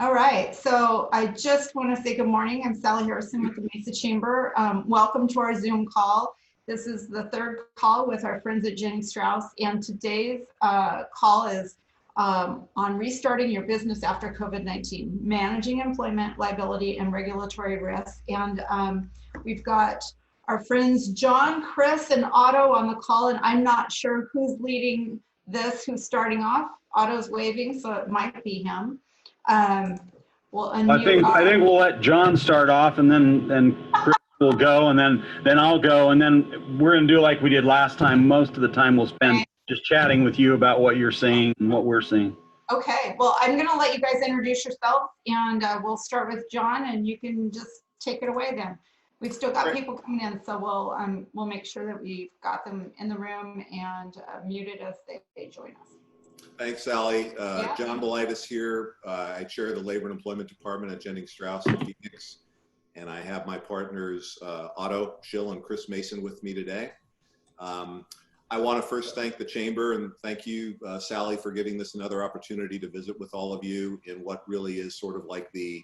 All right, so I just want to say good morning. I'm Sally Harrison with the Mesa Chamber. Welcome to our Zoom call. This is the third call with our friends at Jennings Strouss, and today's call is on restarting your business after COVID-19, managing employment, liability, and regulatory risk. And we've got our friends John, Chris, and Otto on the call, and I'm not sure who's leading this, who's starting off. Otto's waving, so it might be him. We'll unmute. I think we'll let John start off, and then Chris will go, and then I'll go, and then we're gonna do like we did last time. Most of the time we'll spend just chatting with you about what you're seeing and what we're seeing. Okay, well, I'm gonna let you guys introduce yourself, and we'll start with John, and you can just take it away then. We've still got people coming in, so we'll make sure that we've got them in the room and muted as they join us. Thanks, Sally. John Belitis here. I chair the Labor and Employment Department at Jennings Strouss in Phoenix, and I have my partners Otto Schill and Chris Mason with me today. I want to first thank the Chamber and thank you, Sally, for giving this another opportunity to visit with all of you in what really is sort of like the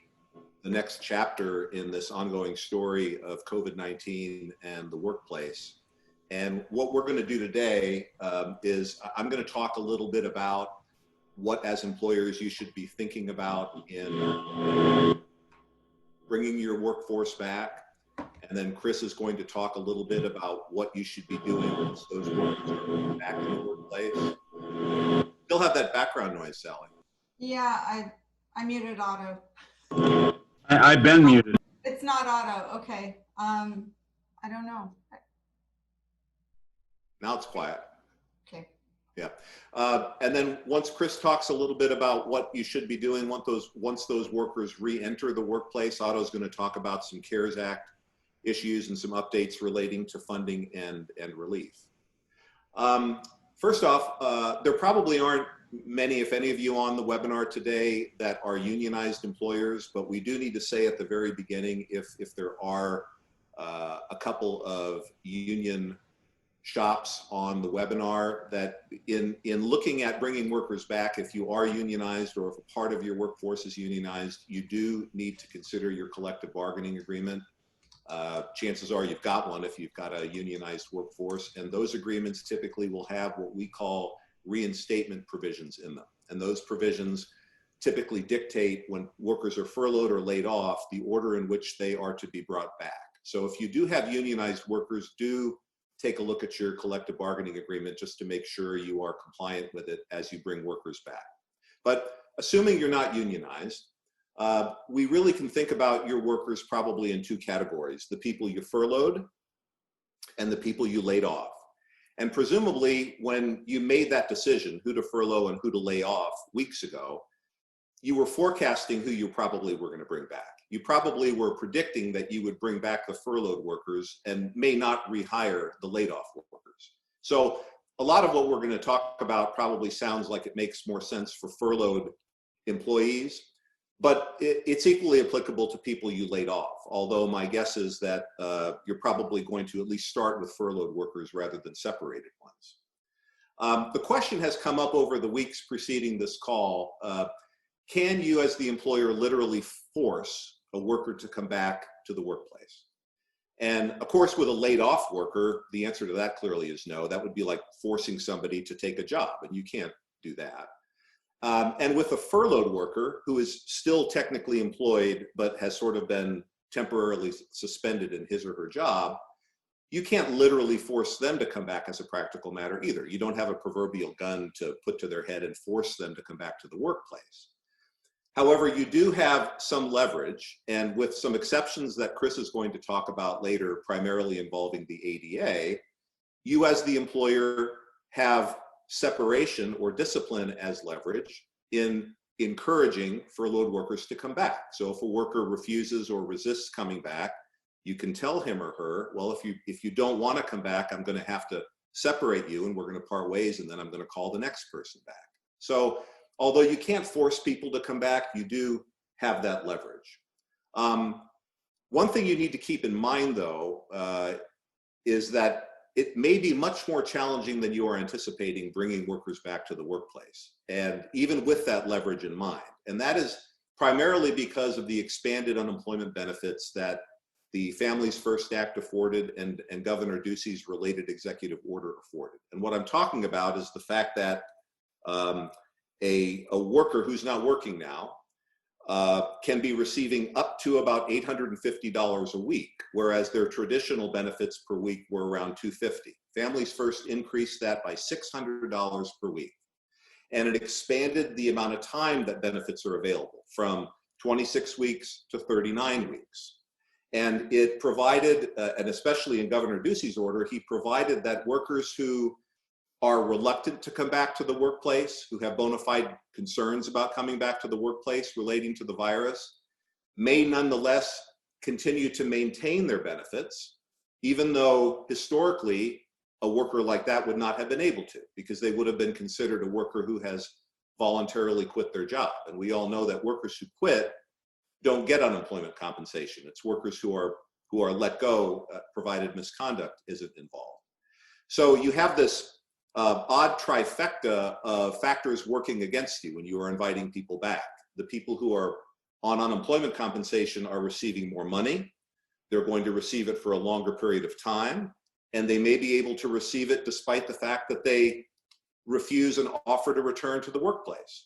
next chapter in this ongoing story of COVID-19 and the workplace. And what we're going to do today is I'm going to talk a little bit about what, as employers, you should be thinking about in bringing your workforce back. And then Chris is going to talk a little bit about what you should be doing once those workers are back in the workplace. Still have that background noise, Sally. Yeah, I muted Otto. I've been muted. It's not Otto. Okay. I don't know. Now it's quiet. Okay. Yeah. And then once Chris talks a little bit about what you should be doing once those workers re-enter the workplace, Otto's going to talk about some CARES Act issues and some updates relating to funding and relief. First off, there probably aren't many, if any of you on the webinar today that are unionized employers, but we do need to say at the very beginning, if there are a couple of union shops on the webinar, that in looking at bringing workers back, if you are unionized or if a part of your workforce is unionized, you do need to consider your collective bargaining agreement. Chances are you've got one if you've got a unionized workforce, and those agreements typically will have what we call reinstatement provisions in them. And those provisions typically dictate when workers are furloughed or laid off, the order in which they are to be brought back. So if you do have unionized workers, do take a look at your collective bargaining agreement just to make sure you are compliant with it as you bring workers back. But assuming you're not unionized, we really can think about your workers probably in two categories: the people you furloughed and the people you laid off. And presumably when you made that decision, who to furlough and who to lay off weeks ago, you were forecasting who you probably were going to bring back. You probably were predicting that you would bring back the furloughed workers and may not rehire the laid off workers. So a lot of what we're going to talk about probably sounds like it makes more sense for furloughed employees, but it's equally applicable to people you laid off. Although my guess is that you're probably going to at least start with furloughed workers rather than separated ones. The question has come up over the weeks preceding this call. Can you, as the employer, literally force a worker to come back to the workplace? And of course, with a laid off worker, the answer to that clearly is no. That would be like forcing somebody to take a job, and you can't do that. And with a furloughed worker who is still technically employed, but has sort of been temporarily suspended in his or her job, you can't literally force them to come back as a practical matter either. You don't have a proverbial gun to put to their head and force them to come back to the workplace. However, you do have some leverage, and with some exceptions that Chris is going to talk about later, primarily involving the ADA, you as the employer have separation or discipline as leverage in encouraging furloughed workers to come back. So if a worker refuses or resists coming back, you can tell him or her, well, if you don't want to come back, I'm going to have to separate you and we're going to part ways, and then I'm going to call the next person back. So although you can't force people to come back, you do have that leverage. One thing you need to keep in mind, though, is that it may be much more challenging than you are anticipating bringing workers back to the workplace, and even with that leverage in mind. And that is primarily because of the expanded unemployment benefits that the Families First Act afforded and Governor Ducey's related executive order afforded. And what I'm talking about is the fact that a worker who's not working now can be receiving up to about $850 a week, whereas their traditional benefits per week were around $250. Families First increased that by $600 per week. And it expanded the amount of time that benefits are available from 26 weeks to 39 weeks. And it provided, and especially in Governor Ducey's order, he provided that workers who are reluctant to come back to the workplace, who have bona fide concerns about coming back to the workplace relating to the virus, may nonetheless continue to maintain their benefits, even though historically a worker like that would not have been able to, because they would have been considered a worker who has voluntarily quit their job. And we all know that workers who quit don't get unemployment compensation. It's workers who are let go, provided misconduct isn't involved. So you have this odd trifecta of factors working against you when you are inviting people back. The people who are on unemployment compensation are receiving more money. They're going to receive it for a longer period of time, and they may be able to receive it despite the fact that they refuse an offer to return to the workplace.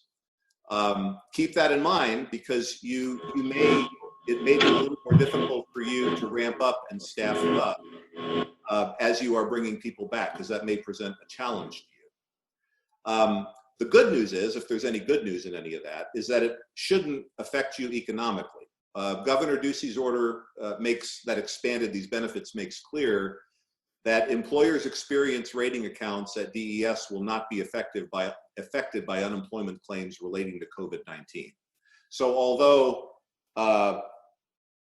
Keep that in mind, because it may be a little more difficult for you to ramp up and staff up as you are bringing people back, because that may present a challenge to you. The good news is, if there's any good news in any of that, is that it shouldn't affect you economically. Governor Ducey's order that expanded these benefits makes clear that employers' experience rating accounts at DES will not be affected by unemployment claims relating to COVID-19. So although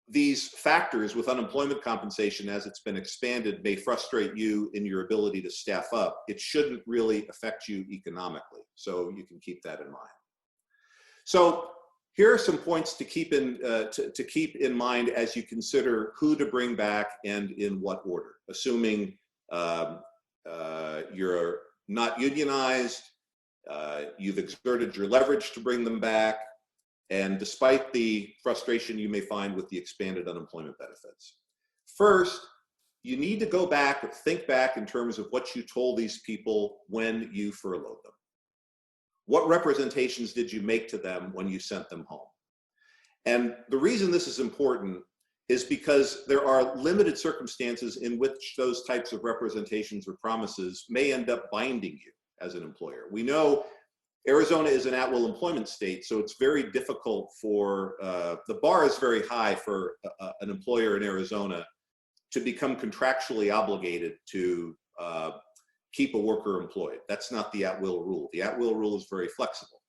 these factors with unemployment compensation, as it's been expanded, may frustrate you in your ability to staff up, it shouldn't really affect you economically. So you can keep that in mind. So here are some points to keep in mind as you consider who to bring back and in what order, assuming you're not unionized, you've exerted your leverage to bring them back, and despite the frustration you may find with the expanded unemployment benefits. First, you need to go back, think back in terms of what you told these people when you furloughed them. What representations did you make to them when you sent them home? And the reason this is important is because there are limited circumstances in which those types of representations or promises may end up binding you as an employer. We know Arizona is an at-will employment state, so it's very difficult for, the bar is very high for an employer in Arizona to become contractually obligated to keep a worker employed. That's not the at-will rule. The at-will rule is very flexible.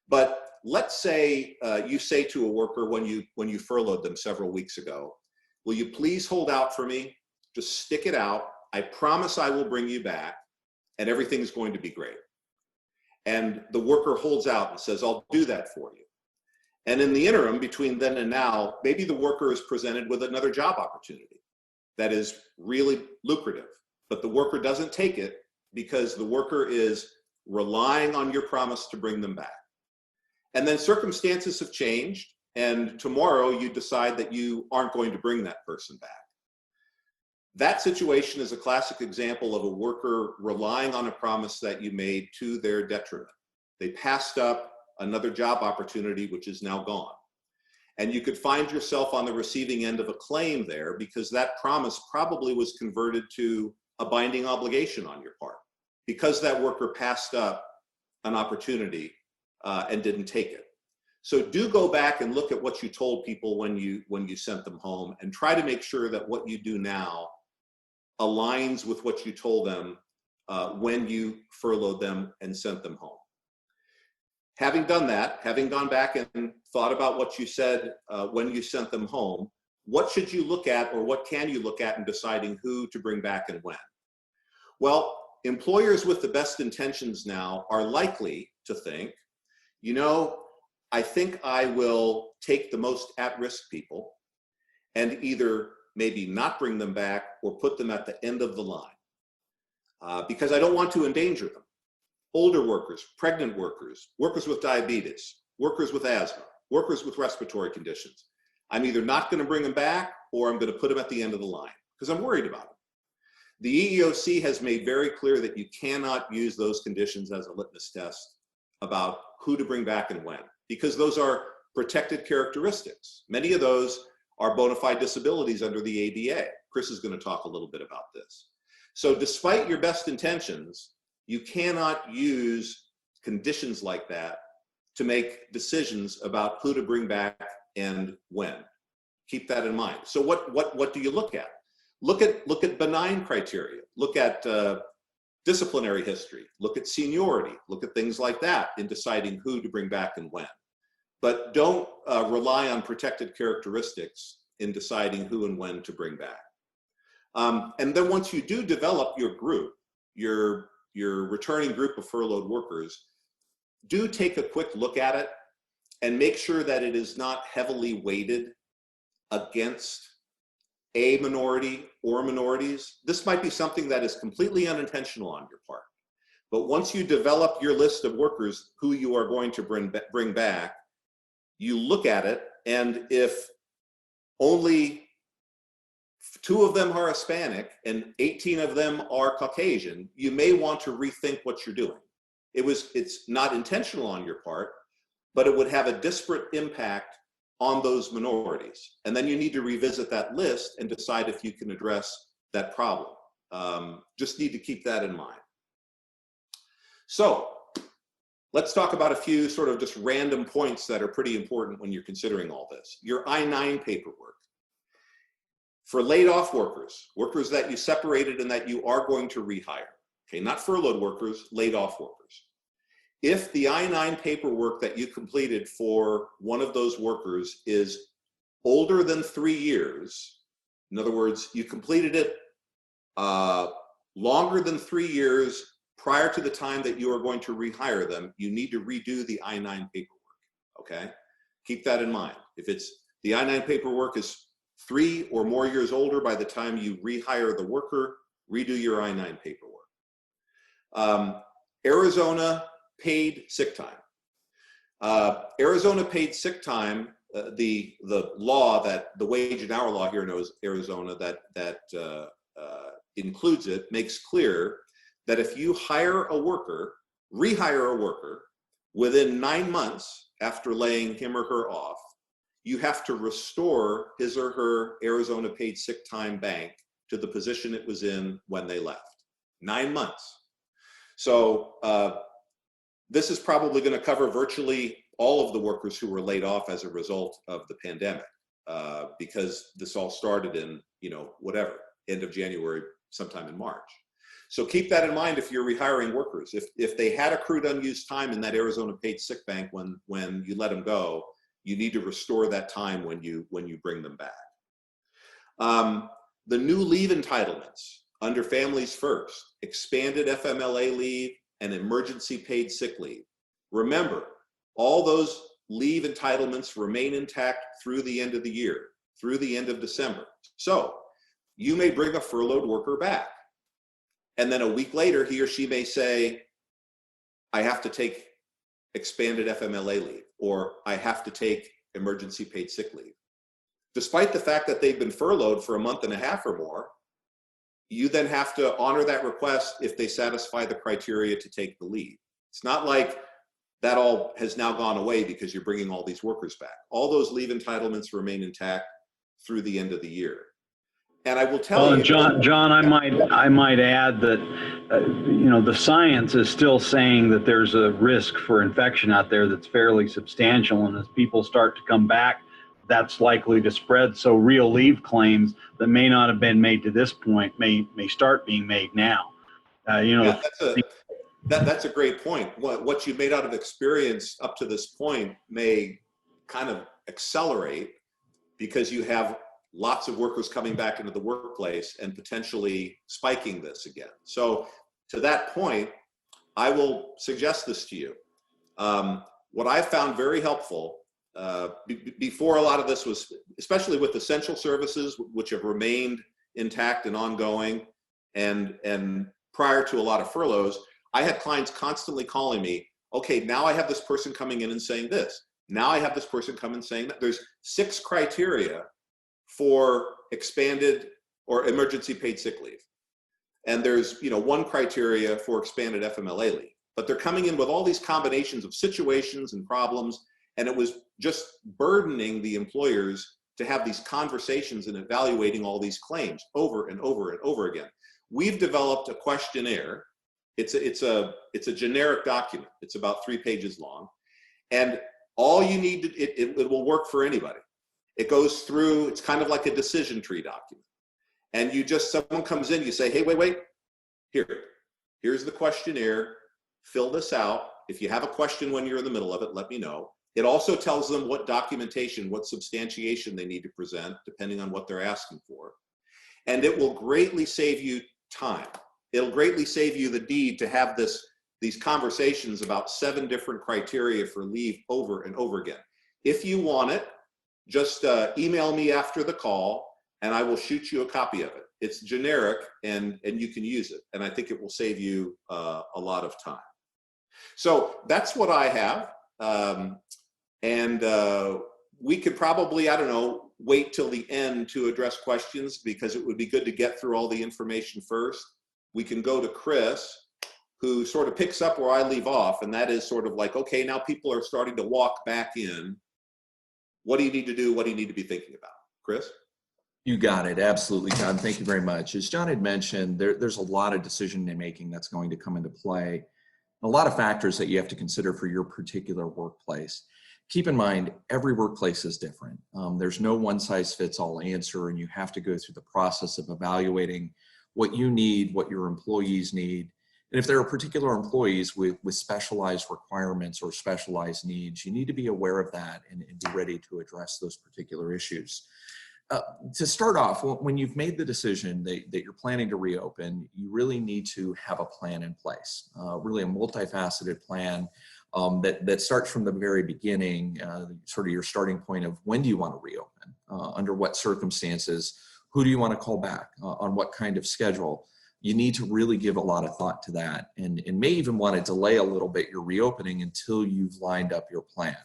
But let's say you say to a worker when you furloughed them several weeks ago, will you please hold out for me? Just stick it out. I promise I will bring you back, and everything's going to be great. And the worker holds out and says, I'll do that for you. And in the interim, between then and now, maybe the worker is presented with another job opportunity that is really lucrative, but the worker doesn't take it because the worker is relying on your promise to bring them back. And then circumstances have changed, and tomorrow you decide that you aren't going to bring that person back. That situation is a classic example of a worker relying on a promise that you made to their detriment. They passed up another job opportunity, which is now gone. And you could find yourself on the receiving end of a claim there because that promise probably was converted to a binding obligation on your part because that worker passed up an opportunity and didn't take it. So do go back and look at what you told people when you sent them home, and try to make sure that what you do now aligns with what you told them when you furloughed them and sent them home. Having done that, having gone back and thought about what you said when you sent them home, what should you look at, or what can you look at in deciding who to bring back and when? Well, employers with the best intentions now are likely to think, you know, I think I will take the most at-risk people and either maybe not bring them back or put them at the end of the line because I don't want to endanger them. Older workers, pregnant workers, workers with diabetes, workers with asthma, workers with respiratory conditions. I'm either not going to bring them back or I'm going to put them at the end of the line because I'm worried about them. The EEOC has made very clear that you cannot use those conditions as a litmus test about who to bring back and when, because those are protected characteristics. Many of those are bona fide disabilities under the ADA. Chris is going to talk a little bit about this. So despite your best intentions, you cannot use conditions like that to make decisions about who to bring back and when. Keep that in mind. So what do you look at? Look at benign criteria. Look at disciplinary history. Look at seniority. Look at things like that in deciding who to bring back and when. But don't rely on protected characteristics in deciding who and when to bring back. And then once you do develop your group, your returning group of furloughed workers, do take a quick look at it and make sure that it is not heavily weighted against a minority or minorities. This might be something that is completely unintentional on your part. But once you develop your list of workers who you are going to bring back, you look at it, and if only 2 of them are Hispanic and 18 of them are Caucasian, you may want to rethink what you're doing. It's not intentional on your part, but it would have a disparate impact on those minorities. And then you need to revisit that list and decide if you can address that problem. Just need to keep that in mind. So let's talk about a few sort of just random points that are pretty important when you're considering all this. Your I-9 paperwork. For laid off workers, workers that you separated and that you are going to rehire, okay, not furloughed workers, laid off workers. If the I-9 paperwork that you completed for one of those workers is older than 3 years, in other words, you completed it longer than 3 years prior to the time that you are going to rehire them, you need to redo the I-9 paperwork, okay? Keep that in mind. If it's the I-9 paperwork is 3 or more years older by the time you rehire the worker, redo your I-9 paperwork. Arizona paid sick time. Arizona paid sick time, the law that the wage and hour law here in Arizona that includes it, makes clear that if you hire a worker, rehire a worker within 9 months after laying him or her off, you have to restore his or her Arizona paid sick time bank to the position it was in when they left. 9 months. So this is probably going to cover virtually all of the workers who were laid off as a result of the pandemic, because this all started in, whatever, end of January, sometime in March. So keep that in mind if you're rehiring workers. If they had accrued unused time in that Arizona paid sick bank when you let them go, you need to restore that time when you bring them back. The new leave entitlements under Families First, expanded FMLA leave and emergency paid sick leave. Remember, all those leave entitlements remain intact through the end of the year, through the end of December. So you may bring a furloughed worker back, and then a week later, he or she may say, I have to take expanded FMLA leave, or I have to take emergency paid sick leave. Despite the fact that they've been furloughed for a month and a half or more, you then have to honor that request if they satisfy the criteria to take the leave. It's not like that all has now gone away because you're bringing all these workers back. All those leave entitlements remain intact through the end of the year. And I will tell you, John, I might add that the science is still saying that there's a risk for infection out there that's fairly substantial, and as people start to come back, that's likely to spread. So real leave claims that may not have been made to this point may start being made now. That's a great point. What you made out of experience up to this point may kind of accelerate because you have lots of workers coming back into the workplace and potentially spiking this again. So to that point, I will suggest this to you. What I found very helpful before a lot of this was, especially with essential services, which have remained intact and ongoing, and prior to a lot of furloughs, I had clients constantly calling me, okay, now I have this person coming in and saying this. Now I have this person come and saying that there's 6 criteria for expanded or emergency paid sick leave. And there's, 1 criteria for expanded FMLA leave. But they're coming in with all these combinations of situations and problems, and it was just burdening the employers to have these conversations and evaluating all these claims over and over and over again. We've developed a questionnaire. It's a generic document. It's about 3 pages long, and all you need to, it will work for anybody. It goes through, it's kind of like a decision tree document. And someone comes in, you say, hey, wait, here's the questionnaire, fill this out. If you have a question when you're in the middle of it, let me know. It also tells them what documentation, what substantiation they need to present, depending on what they're asking for. And it will greatly save you time. It'll greatly save you the need to have these conversations about 7 different criteria for leave over and over again. If you want it, just email me after the call and I will shoot you a copy of it. It's generic and you can use it. And I think it will save you a lot of time. So that's what I have. We could probably, wait till the end to address questions because it would be good to get through all the information first. We can go to Chris, who sort of picks up where I leave off, and that is sort of like, okay, now people are starting to walk back in. What do you need to do? What do you need to be thinking about? Chris? You got it. Absolutely, John. Thank you very much. As John had mentioned, there's a lot of decision making that's going to come into play. A lot of factors that you have to consider for your particular workplace. Keep in mind, every workplace is different. There's no one-size-fits-all answer, and you have to go through the process of evaluating what you need, what your employees need. And if there are particular employees with specialized requirements or specialized needs, you need to be aware of that and be ready to address those particular issues. To start off, when you've made the decision that you're planning to reopen, you really need to have a plan in place, really a multifaceted plan that starts from the very beginning, sort of your starting point of when do you want to reopen, under what circumstances, who do you want to call back, on what kind of schedule. You need to really give a lot of thought to that and may even want to delay a little bit your reopening until you've lined up your plan.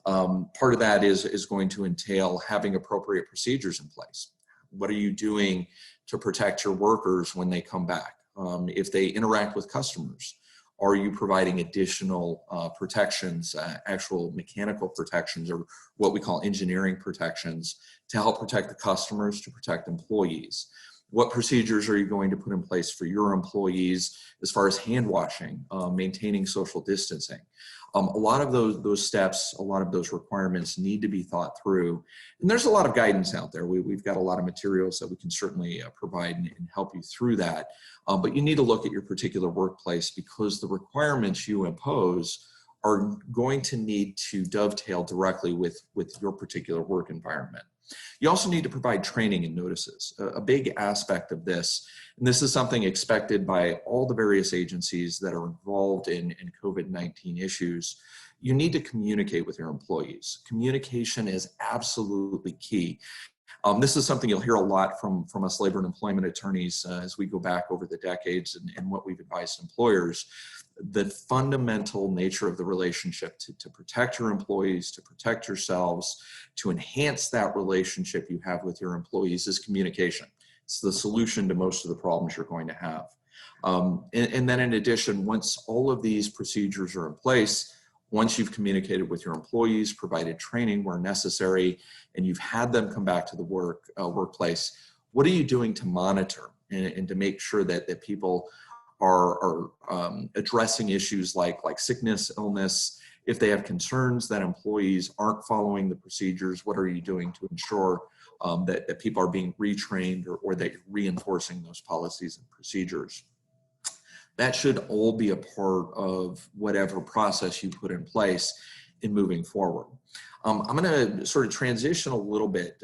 Part of that is going to entail having appropriate procedures in place. What are you doing to protect your workers when they come back? If they interact with customers, are you providing additional protections, actual mechanical protections, or what we call engineering protections to help protect the customers, to protect employees? What procedures are you going to put in place for your employees as far as hand washing, maintaining social distancing? A lot of those steps, a lot of those requirements need to be thought through. And there's a lot of guidance out there. We've got a lot of materials that we can certainly provide and help you through that. But you need to look at your particular workplace because the requirements you impose are going to need to dovetail directly with your particular work environment. You also need to provide training and notices. A big aspect of this, and this is something expected by all the various agencies that are involved in COVID-19 issues, you need to communicate with your employees. Communication is absolutely key. This is something you'll hear a lot from us labor and employment attorneys as we go back over the decades and what we've advised employers. The fundamental nature of the relationship to protect your employees, to protect yourselves, to enhance that relationship you have with your employees is communication. It's the solution to most of the problems you're going to have. And then in addition, once all of these procedures are in place, once you've communicated with your employees, provided training where necessary, and you've had them come back to the workplace, what are you doing to monitor and to make sure that people are addressing issues like sickness, illness? If they have concerns that employees aren't following the procedures, what are you doing to ensure that people are being retrained or that you're reinforcing those policies and procedures? That should all be a part of whatever process you put in place in moving forward. I'm going to sort of transition a little bit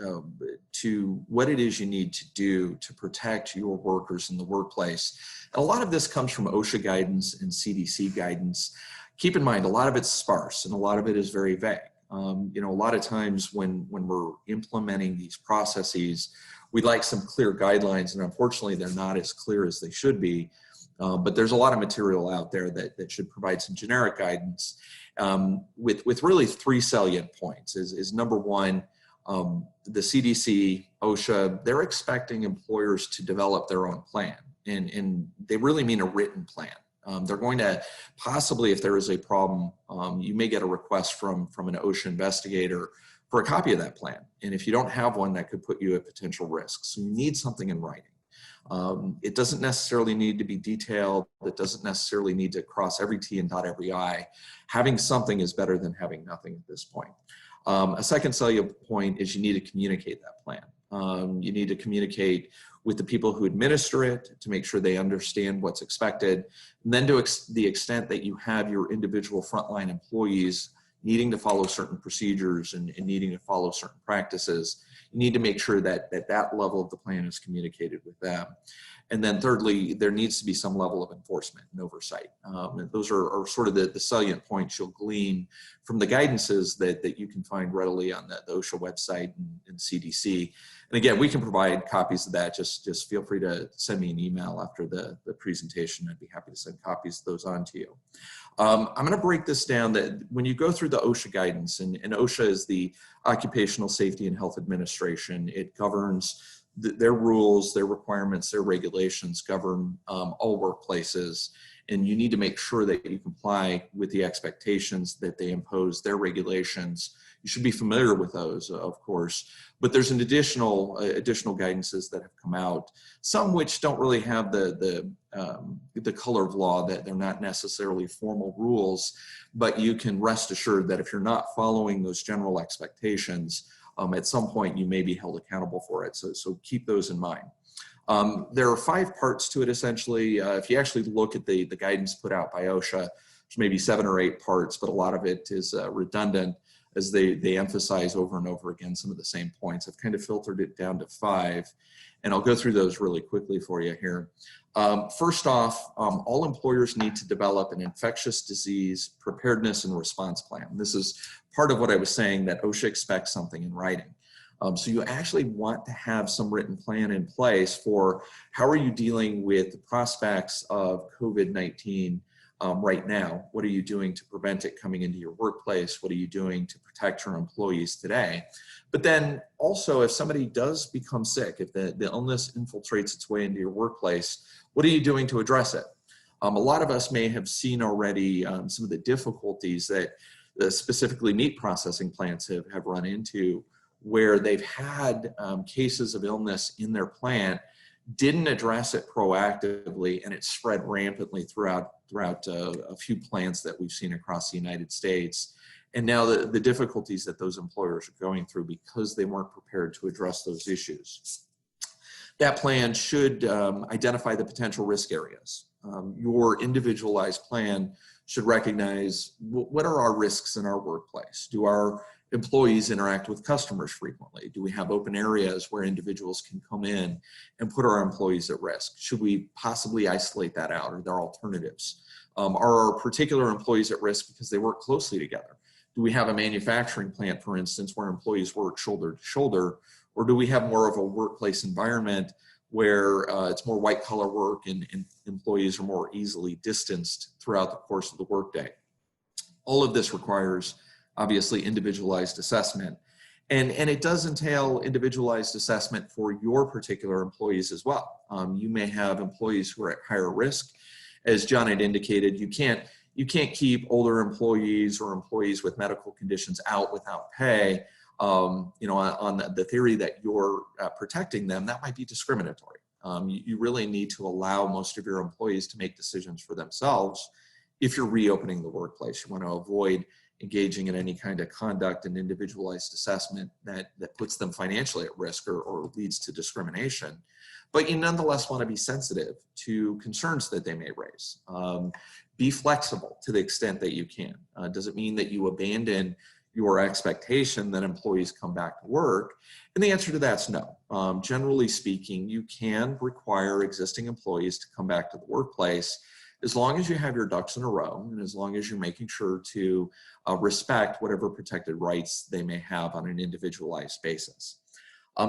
to what it is you need to do to protect your workers in the workplace. And a lot of this comes from OSHA guidance and CDC guidance. Keep in mind, a lot of it's sparse and a lot of it is very vague. A lot of times when we're implementing these processes, we'd like some clear guidelines, and unfortunately, they're not as clear as they should be. But there's a lot of material out there that should provide some generic guidance with really three salient points. Is number one, the CDC, OSHA, they're expecting employers to develop their own plan. And they really mean a written plan. They're going to possibly, if there is a problem, you may get a request from an OSHA investigator for a copy of that plan. And if you don't have one, that could put you at potential risk. So you need something in writing. It doesn't necessarily need to be detailed. It doesn't necessarily need to cross every T and dot every I. Having something is better than having nothing at this point. A second salient point is you need to communicate that plan. You need to communicate with the people who administer it to make sure they understand what's expected. And then to the extent that you have your individual frontline employees needing to follow certain procedures and needing to follow certain practices, you need to make sure that that level of the plan is communicated with them. And then thirdly, there needs to be some level of enforcement and oversight. And those are sort of the salient points you'll glean from the guidances that you can find readily on the OSHA website and CDC. And again, we can provide copies of that. Just feel free to send me an email after the presentation. I'd be happy to send copies of those on to you. I'm going to break this down that when you go through the OSHA guidance, and OSHA is the Occupational Safety and Health Administration, it governs their rules, their requirements, their regulations govern all workplaces, and you need to make sure that you comply with the expectations that they impose, their regulations. You should be familiar with those, of course, but there's an additional guidances that have come out, some which don't really have the color of law, that they're not necessarily formal rules, but you can rest assured that if you're not following those general expectations, at some point you may be held accountable for it. So keep those in mind. There are 5 parts to it, essentially. If you actually look at the guidance put out by OSHA, there's maybe 7 or 8 parts, but a lot of it is redundant as they emphasize over and over again some of the same points. I've kind of filtered it down to 5, and I'll go through those really quickly for you here. First off, all employers need to develop an infectious disease preparedness and response plan. This is part of what I was saying, that OSHA expects something in writing. So you actually want to have some written plan in place for how are you dealing with the prospects of COVID-19 right now? What are you doing to prevent it coming into your workplace? What are you doing to protect your employees today? But then also, if somebody does become sick, if the illness infiltrates its way into your workplace, what are you doing to address it? A lot of us may have seen already some of the difficulties that specifically meat processing plants have run into, where they've had cases of illness in their plant, didn't address it proactively, and it spread rampantly throughout a few plants that we've seen across the United States. And now the difficulties that those employers are going through because they weren't prepared to address those issues. That plan should identify the potential risk areas. Your individualized plan should recognize what are our risks in our workplace. Do our employees interact with customers frequently? Do we have open areas where individuals can come in and put our employees at risk? Should we possibly isolate that out? Are there alternatives? Are our particular employees at risk because they work closely together? Do we have a manufacturing plant, for instance, where employees work shoulder to shoulder? Or do we have more of a workplace environment where it's more white collar work and employees are more easily distanced throughout the course of the workday? All of this requires obviously individualized assessment. And it does entail individualized assessment for your particular employees as well. You may have employees who are at higher risk. As John had indicated, you can't keep older employees or employees with medical conditions out without pay. On the theory that you're protecting them, that might be discriminatory. You really need to allow most of your employees to make decisions for themselves if you're reopening the workplace. You want to avoid engaging in any kind of conduct and individualized assessment that puts them financially at risk or leads to discrimination. But you nonetheless want to be sensitive to concerns that they may raise. Be flexible to the extent that you can. Does it mean that you abandon your expectation that employees come back to work? And the answer to that's no. Generally speaking, you can require existing employees to come back to the workplace as long as you have your ducks in a row and as long as you're making sure to respect whatever protected rights they may have on an individualized basis.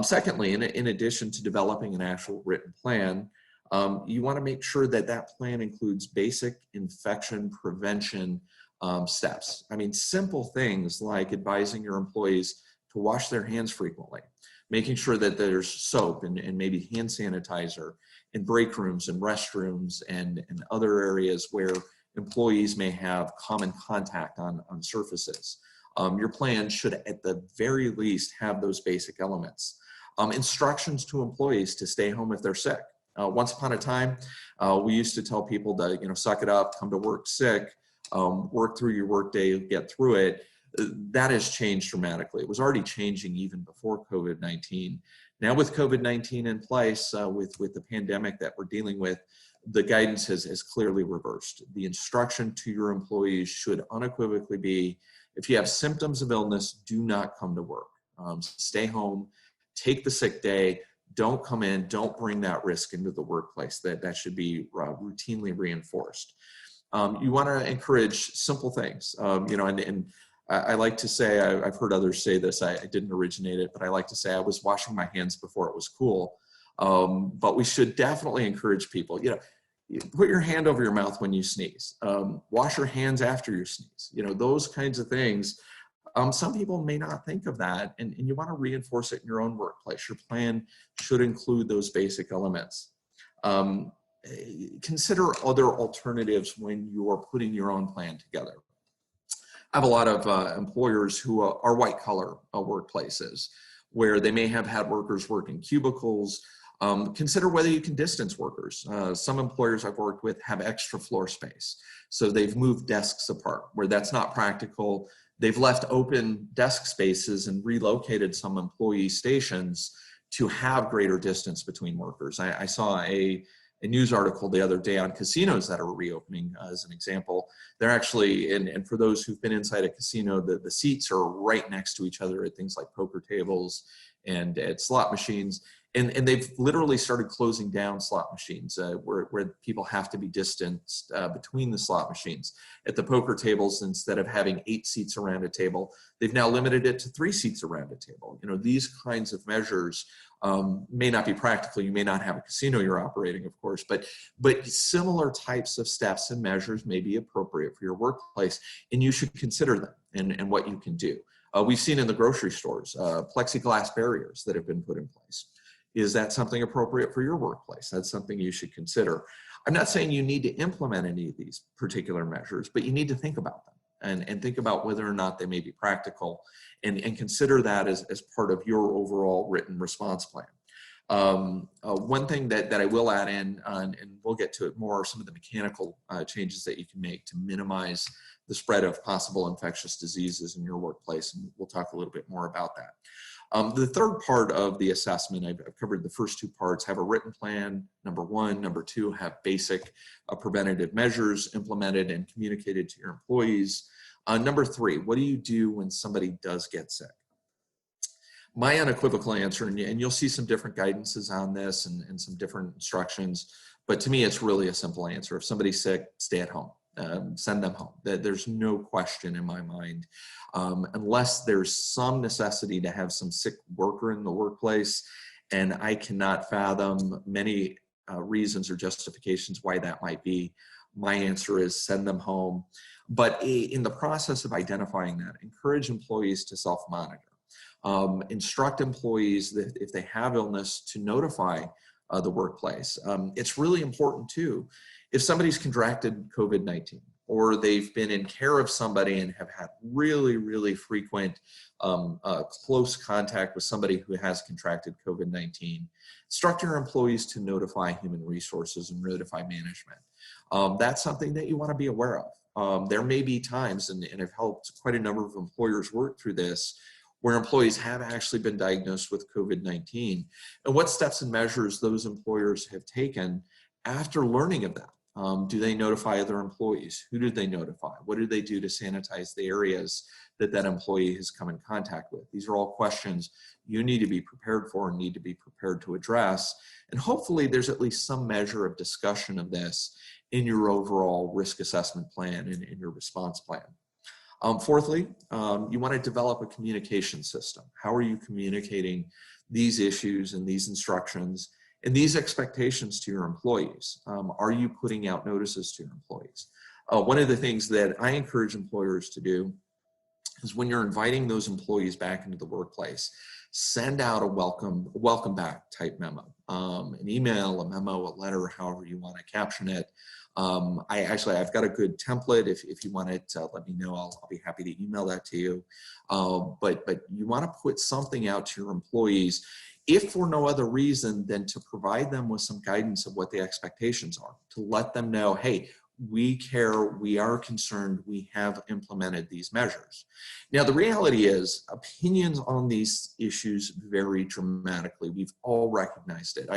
Secondly, in addition to developing an actual written plan, You want to make sure that that plan includes basic infection prevention steps. I mean, simple things like advising your employees to wash their hands frequently, making sure that there's soap and maybe hand sanitizer in break rooms and restrooms and other areas where employees may have common contact on surfaces. Your plan should at the very least have those basic elements. Instructions to employees to stay home if they're sick. Once upon a time, we used to tell people to, suck it up, come to work sick, work through your workday, get through it. That has changed dramatically. It was already changing even before COVID-19. Now with COVID-19 in place, with the pandemic that we're dealing with, the guidance has clearly reversed. The instruction to your employees should unequivocally be, if you have symptoms of illness, do not come to work. Stay home, take the sick day, don't come in, don't bring that risk into the workplace. That should be routinely reinforced. You want to encourage simple things, and I like to say, I've heard others say this, I didn't originate it, but I like to say I was washing my hands before it was cool. But we should definitely encourage people, put your hand over your mouth when you sneeze, wash your hands after you sneeze, those kinds of things. Some people may not think of that, and you want to reinforce it in your own workplace. Your plan should include those basic elements. Consider other alternatives when you're putting your own plan together. I have a lot of employers who are white collar workplaces where they may have had workers work in cubicles. Consider whether you can distance workers. Some employers I've worked with have extra floor space. So they've moved desks apart where that's not practical. They've left open desk spaces and relocated some employee stations to have greater distance between workers. I saw a news article the other day on casinos that are reopening as an example. They're actually, and for those who've been inside a casino, the seats are right next to each other at things like poker tables and at slot machines. And they've literally started closing down slot machines where people have to be distanced between the slot machines. At the poker tables, instead of having 8 seats around a table, they've now limited it to 3 seats around a table. These kinds of measures may not be practical. You may not have a casino you're operating, of course, but similar types of steps and measures may be appropriate for your workplace, and you should consider them and what you can do. We've seen in the grocery stores, plexiglass barriers that have been put in place. Is that something appropriate for your workplace? That's something you should consider. I'm not saying you need to implement any of these particular measures, but you need to think about them and think about whether or not they may be practical and consider that as part of your overall written response plan. One thing that I will add in, and we'll get to it more, are some of the mechanical changes that you can make to minimize the spread of possible infectious diseases in your workplace, and we'll talk a little bit more about that. The third part of the assessment, I've covered the first 2 parts, have a written plan, number 1. Number 2, have basic preventative measures implemented and communicated to your employees. Number 3, what do you do when somebody does get sick? My unequivocal answer, and you'll see some different guidances on this and some different instructions, but to me, it's really a simple answer. If somebody's sick, stay at home. Send them home. There's no question in my mind, unless there's some necessity to have some sick worker in the workplace, and I cannot fathom many reasons or justifications why that might be. My answer is send them home. But in the process of identifying that, encourage employees to self-monitor. Instruct employees that if they have illness to notify the workplace. It's really important too. If somebody's contracted COVID-19 or they've been in care of somebody and have had really, really frequent close contact with somebody who has contracted COVID-19, instruct your employees to notify human resources and notify management. That's something that you want to be aware of. There may be times, and I've helped quite a number of employers work through this, where employees have actually been diagnosed with COVID-19, and what steps and measures those employers have taken after learning of that. Do they notify other employees? Who did they notify? What did they do to sanitize the areas that that employee has come in contact with? These are all questions you need to be prepared for and need to be prepared to address. And hopefully there's at least some measure of discussion of this in your overall risk assessment plan and in your response plan. Fourthly, you want to develop a communication system. How are you communicating these issues and these instructions And these expectations to your employees, are you putting out notices to your employees? One of the things that I encourage employers to do is when you're inviting those employees back into the workplace, send out a welcome back type memo, an email, a memo, a letter, however you want to caption it. I've got a good template. If you want it, let me know. I'll be happy to email that to you. But you want to put something out to your employees, if for no other reason than to provide them with some guidance of what the expectations are, to let them know, hey, we care, we are concerned, we have implemented these measures. Now, the reality is opinions on these issues vary dramatically. We've all recognized it.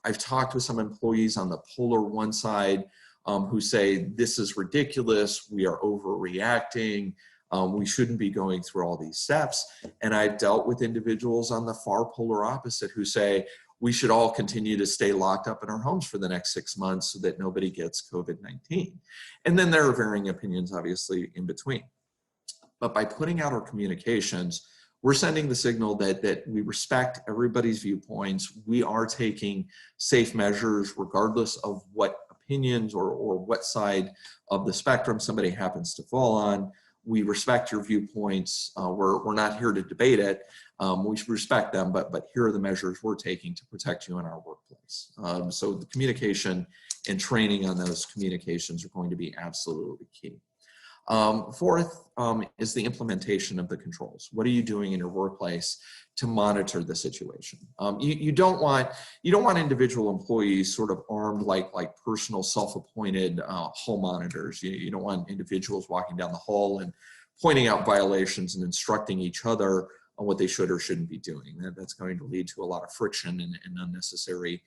I've talked with some employees on the polar one side who say, this is ridiculous, we are overreacting, we shouldn't be going through all these steps. And I've dealt with individuals on the far polar opposite who say, we should all continue to stay locked up in our homes for the next 6 months so that nobody gets COVID-19. And then there are varying opinions, obviously, in between. But by putting out our communications, we're sending the signal that we respect everybody's viewpoints. We are taking safe measures regardless of what opinions or what side of the spectrum somebody happens to fall on. We respect your viewpoints. We're not here to debate it. We should respect them, but here are the measures we're taking to protect you in our workplace. So the communication and training on those communications are going to be absolutely key. Fourth is the implementation of the controls. What are you doing in your workplace to monitor the situation? You don't want individual employees sort of armed like personal self-appointed hall monitors. You don't want individuals walking down the hall and pointing out violations and instructing each other on what they should or shouldn't be doing. That's going to lead to a lot of friction and unnecessary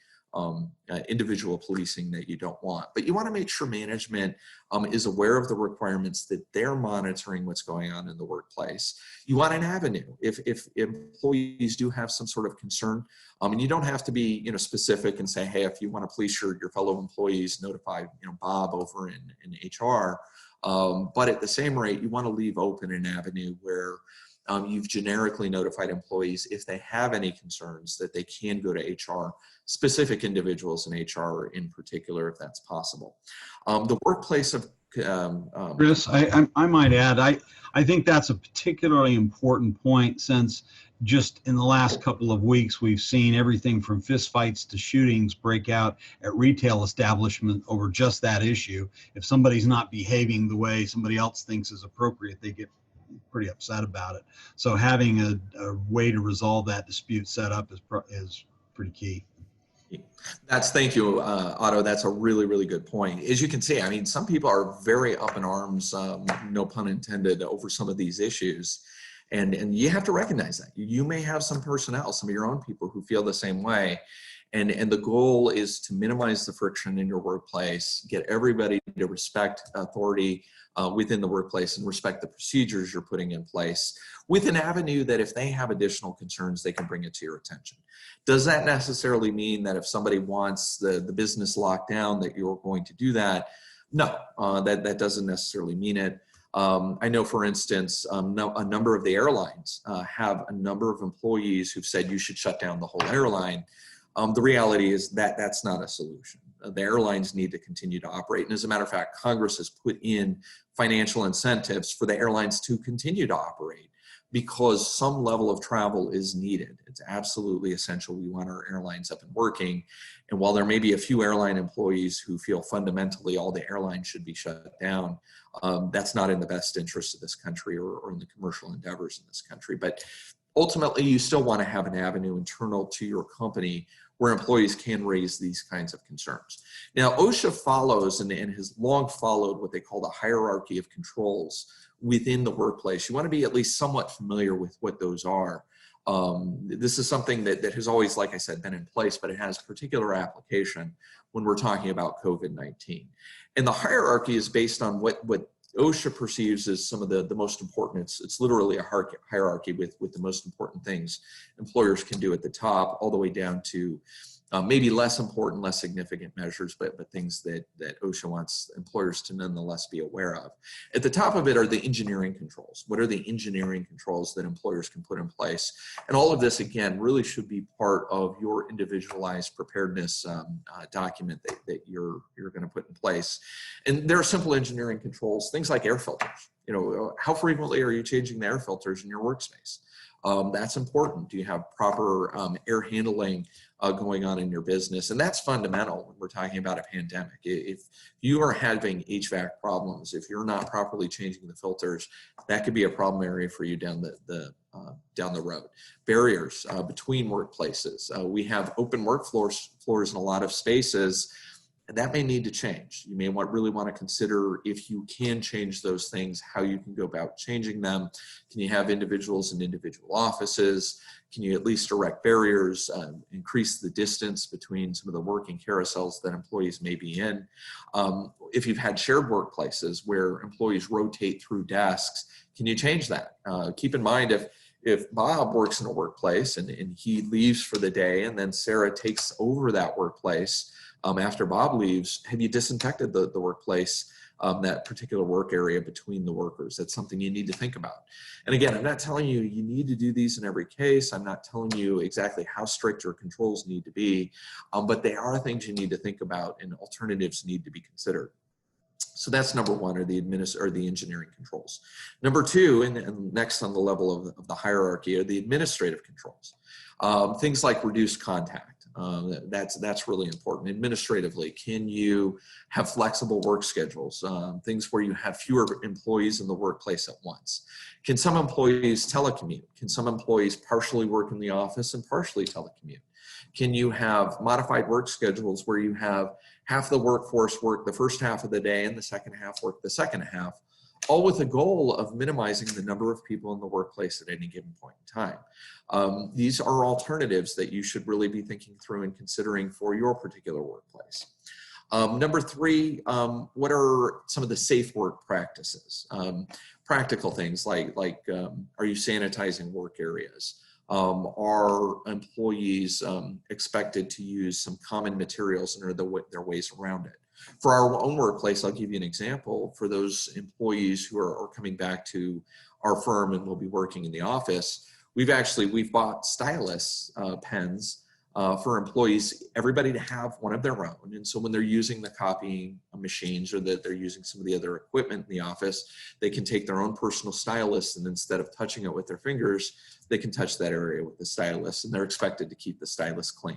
individual policing that you don't want. But you want to make sure management is aware of the requirements, that they're monitoring what's going on in the workplace. You want an avenue if employees do have some sort of concern, and you don't have to be specific and say, hey, if you want to police your fellow employees, notify Bob over in HR. But at the same rate, you want to leave open an avenue where you've generically notified employees if they have any concerns that they can go to HR, specific individuals in HR in particular, if that's possible. The workplace of Chris, I might add, I think that's a particularly important point, since just in the last couple of weeks, we've seen everything from fistfights to shootings break out at retail establishments over just that issue. If somebody's not behaving the way somebody else thinks is appropriate, they get pretty upset about it. So having a way to resolve that dispute set up is pretty key. Thank you, Otto. That's a really, really good point. As you can see, I mean, some people are very up in arms, no pun intended, over some of these issues. And you have to recognize that. You may have some personnel, some of your own people who feel the same way. And the goal is to minimize the friction in your workplace, get everybody to respect authority within the workplace and respect the procedures you're putting in place, with an avenue that if they have additional concerns, they can bring it to your attention. Does that necessarily mean that if somebody wants the business locked down that you're going to do that? No, that doesn't necessarily mean it. I know, for instance, a number of the airlines have a number of employees who've said you should shut down the whole airline. The reality is that that's not a solution. The airlines need to continue to operate. And as a matter of fact, Congress has put in financial incentives for the airlines to continue to operate, because some level of travel is needed. It's absolutely essential. We want our airlines up and working. And while there may be a few airline employees who feel fundamentally all the airlines should be shut down, that's not in the best interest of this country or in the commercial endeavors in this country. But ultimately, you still want to have an avenue internal to your company where employees can raise these kinds of concerns. Now, OSHA follows and has long followed what they call the hierarchy of controls within the workplace. You want to be at least somewhat familiar with what those are. This is something that has always, like I said, been in place, but it has particular application when we're talking about COVID-19. And the hierarchy is based on what OSHA perceives as some of the most important. It's literally a hierarchy with the most important things employers can do at the top, all the way down to Maybe less important, less significant measures, but things that OSHA wants employers to nonetheless be aware of. At the top of it are the engineering controls. What are the engineering controls that employers can put in place? And all of this, again, really should be part of your individualized preparedness document that you're going to put in place. And there are simple engineering controls, things like air filters. You know, how frequently are you changing the air filters in your workspace? That's important. Do you have proper air handling going on in your business? And that's fundamental when we're talking about a pandemic. If you are having HVAC problems, if you're not properly changing the filters, that could be a problem area for you down the road. Barriers between workplaces. We have open work floors in a lot of spaces. And that may need to change. You may really want to consider, if you can change those things, how you can go about changing them. Can you have individuals in individual offices? Can you at least erect barriers, increase the distance between some of the working carousels that employees may be in? If you've had shared workplaces where employees rotate through desks, can you change that? Keep in mind, if Bob works in a workplace and he leaves for the day, and then Sarah takes over that workplace, after Bob leaves, have you disinfected the workplace, that particular work area between the workers? That's something you need to think about. And again, I'm not telling you need to do these in every case. I'm not telling you exactly how strict your controls need to be, but they are things you need to think about, and alternatives need to be considered. So that's number one, or the engineering controls. Number two, and next on the level of the hierarchy, are the administrative controls. Things like reduced contact. That's really important. Administratively, can you have flexible work schedules? Things where you have fewer employees in the workplace at once. Can some employees telecommute? Can some employees partially work in the office and partially telecommute? Can you have modified work schedules where you have half the workforce work the first half of the day and the second half work the second half, all with the goal of minimizing the number of people in the workplace at any given point in time? These are alternatives that you should really be thinking through and considering for your particular workplace. Number three, what are some of the safe work practices? Practical things like are you sanitizing work areas? Are employees expected to use some common materials, and are there ways around it? For our own workplace, I'll give you an example. For those employees who are coming back to our firm and will be working in the office, we've bought stylus pens for employees, everybody to have one of their own. And so when they're using the copying machines, or that they're using some of the other equipment in the office, they can take their own personal stylus, and instead of touching it with their fingers, they can touch that area with the stylus, and they're expected to keep the stylus clean.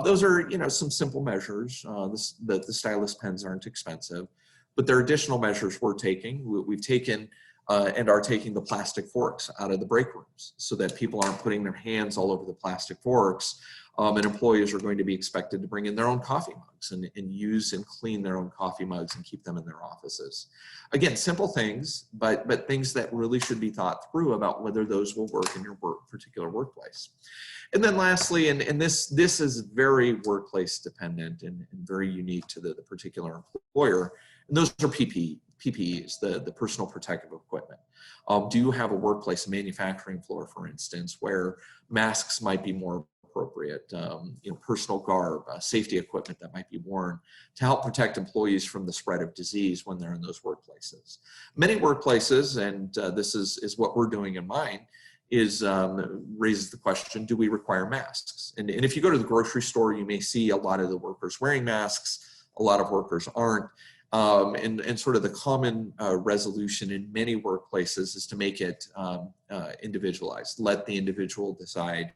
Those are, some simple measures. The stylus pens aren't expensive, but there are additional measures we're taking. We've taken and are taking the plastic forks out of the break rooms, so that people aren't putting their hands all over the plastic forks. And employees are going to be expected to bring in their own coffee mugs and use and clean their own coffee mugs and keep them in their offices. Again, simple things, but things that really should be thought through about whether those will work in your particular workplace. And then lastly, and this is very workplace dependent and very unique to the particular employer, and those are PPEs, the personal protective equipment. Do you have a workplace, manufacturing floor, for instance, where masks might be more appropriate, personal garb, safety equipment that might be worn to help protect employees from the spread of disease when they're in those workplaces? Many workplaces, and this is what we're doing in mine, raises the question, do we require masks? And if you go to the grocery store, you may see a lot of the workers wearing masks, a lot of workers aren't. And sort of the common resolution in many workplaces is to make it individualized. Let the individual decide.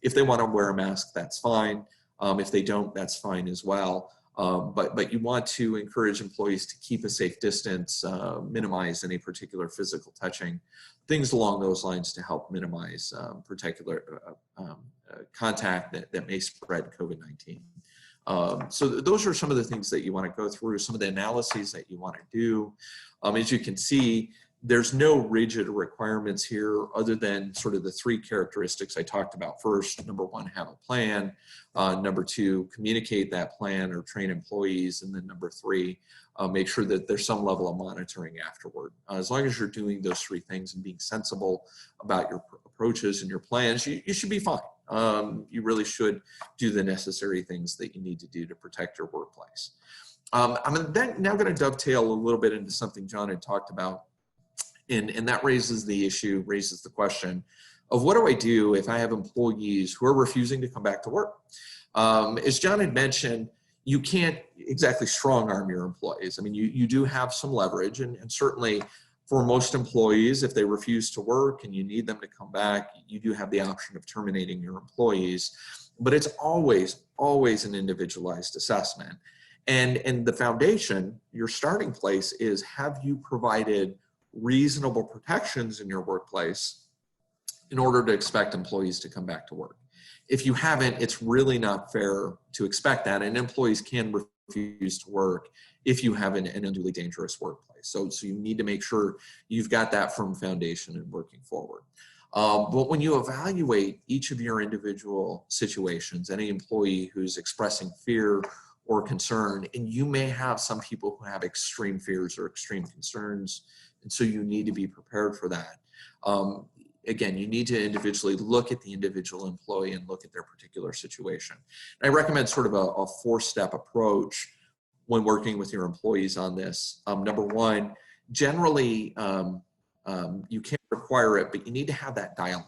If they want to wear a mask, that's fine. If they don't, that's fine as well. But you want to encourage employees to keep a safe distance, minimize any particular physical touching, things along those lines to help minimize particular contact that may spread COVID-19. So those are some of the things that you want to go through, some of the analyses that you want to do. As you can see, there's no rigid requirements here other than sort of the three characteristics I talked about. First, number one, have a plan. Number two, communicate that plan or train employees. And then number three, make sure that there's some level of monitoring afterward. As long as you're doing those three things and being sensible about your approaches and your plans, you should be fine. you really should do the necessary things that you need to do to protect your workplace. I'm now going to dovetail a little bit into something John had talked about, and that raises the question of what do I do if I have employees who are refusing to come back to work? As John had mentioned, you can't exactly strong arm your employees. I mean, you do have some leverage, and certainly for most employees, if they refuse to work and you need them to come back, you do have the option of terminating your employees. But it's always an individualized assessment. And the foundation, your starting place, is have you provided reasonable protections in your workplace in order to expect employees to come back to work? If you haven't, it's really not fair to expect that, and employees can refuse to work if you have an unduly dangerous workplace. So you need to make sure you've got that firm foundation and working forward. But when you evaluate each of your individual situations, any employee who's expressing fear or concern, and you may have some people who have extreme fears or extreme concerns, and so you need to be prepared for that. Again, you need to individually look at the individual employee and look at their particular situation. And I recommend sort of a four-step approach when working with your employees on this. Number one, generally, you can't require it, but you need to have that dialogue,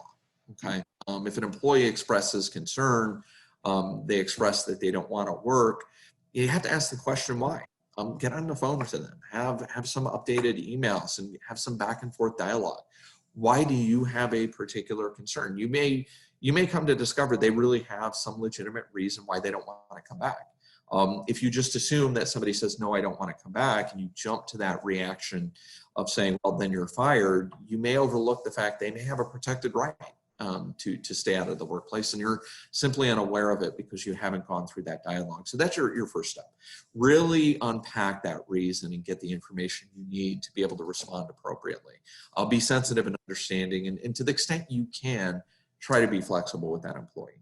okay? If an employee expresses concern, they express that they don't want to work, you have to ask the question why. Get on the phone to them, have some updated emails, and have some back and forth dialogue. Why do you have a particular concern? You may come to discover they really have some legitimate reason why they don't want to come back. If you just assume that somebody says, no, I don't want to come back, and you jump to that reaction of saying, well, then you're fired, you may overlook the fact they may have a protected right to stay out of the workplace, and you're simply unaware of it because you haven't gone through that dialogue. So that's your first step. Really unpack that reason and get the information you need to be able to respond appropriately. Be sensitive and understanding, and to the extent you can, try to be flexible with that employee.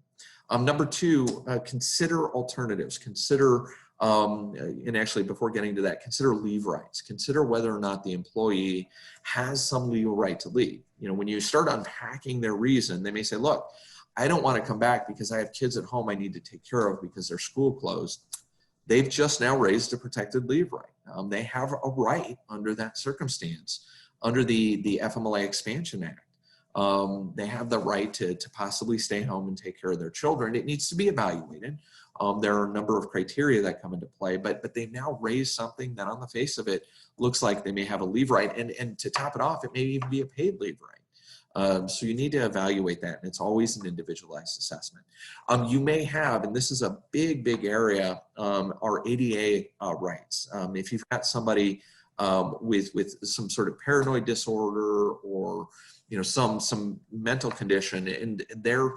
Number two, consider alternatives. Consider, and actually before getting to that, consider leave rights. Consider whether or not the employee has some legal right to leave. You know, when you start unpacking their reason, they may say, look, I don't want to come back because I have kids at home I need to take care of because their school closed. They've just now raised a protected leave right. They have a right under that circumstance, under the FMLA Expansion Act. They have the right to possibly stay home and take care of their children. It needs to be evaluated. There are a number of criteria that come into play, but they've now raised something that on the face of it looks like they may have a leave right. And to top it off, it may even be a paid leave right. So you need to evaluate that, and it's always an individualized assessment. You may have, and this is a big area, our ADA rights. If you've got somebody with some sort of paranoid disorder or some mental condition, and their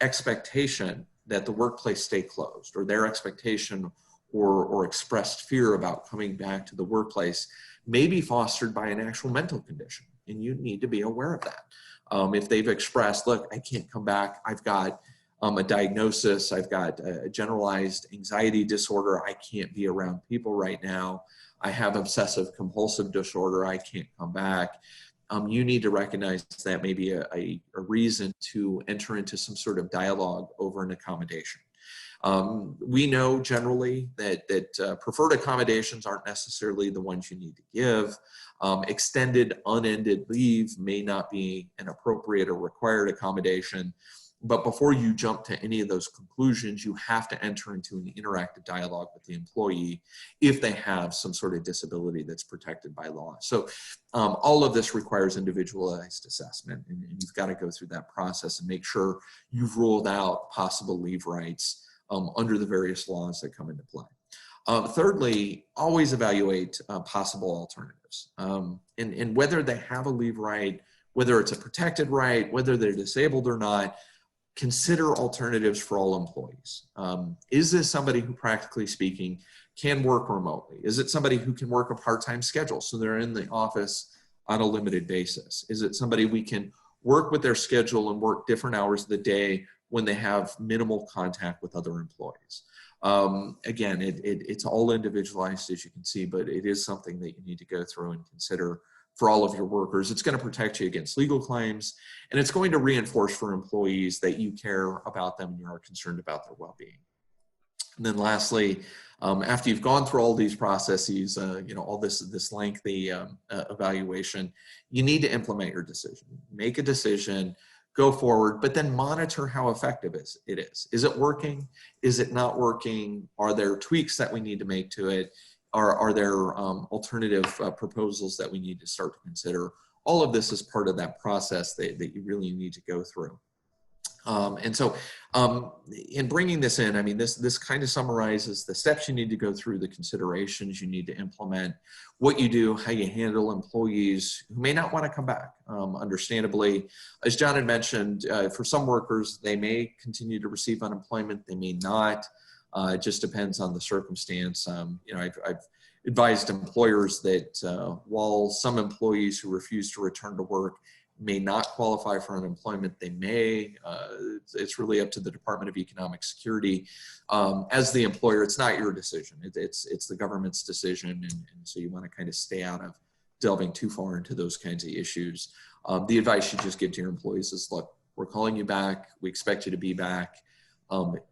expectation that the workplace stay closed, or their expectation or expressed fear about coming back to the workplace may be fostered by an actual mental condition, and you need to be aware of that. If they've expressed, look, I can't come back, I've got a diagnosis, I've got a generalized anxiety disorder, I can't be around people right now, I have obsessive compulsive disorder, I can't come back. You need to recognize that may be a reason to enter into some sort of dialogue over an accommodation. We know generally that preferred accommodations aren't necessarily the ones you need to give. Extended unended leave may not be an appropriate or required accommodation. But before you jump to any of those conclusions, you have to enter into an interactive dialogue with the employee if they have some sort of disability that's protected by law. So all of this requires individualized assessment, and you've got to go through that process and make sure you've ruled out possible leave rights under the various laws that come into play. Thirdly, always evaluate possible alternatives. And whether they have a leave right, whether it's a protected right, whether they're disabled or not, consider alternatives for all employees. Is this somebody who, practically speaking, can work remotely? Is it somebody who can work a part-time schedule so they're in the office on a limited basis? Is it somebody we can work with their schedule and work different hours of the day when they have minimal contact with other employees? Again, it's all individualized, as you can see, but it is something that you need to go through and consider for all of your workers. It's going to protect you against legal claims, and it's going to reinforce for employees that you care about them and you are concerned about their well-being. And then lastly, after you've gone through all these processes, all this lengthy evaluation, you need to implement your decision. Make a decision, go forward, but then monitor how effective it is. Is it working? Is it not working? Are there tweaks that we need to make to it? Are there alternative proposals that we need to start to consider? All of this is part of that process that you really need to go through. And so in bringing this in, I mean, this kind of summarizes the steps you need to go through, the considerations you need to implement, what you do, how you handle employees who may not want to come back. Understandably, as John had mentioned, for some workers, they may continue to receive unemployment, they may not. It just depends on the circumstance. I've advised employers that while some employees who refuse to return to work may not qualify for unemployment, they may. It's really up to the Department of Economic Security. As the employer, it's not your decision. It's the government's decision, and so you want to kind of stay out of delving too far into those kinds of issues. The advice you just give to your employees is, look, we're calling you back. We expect you to be back.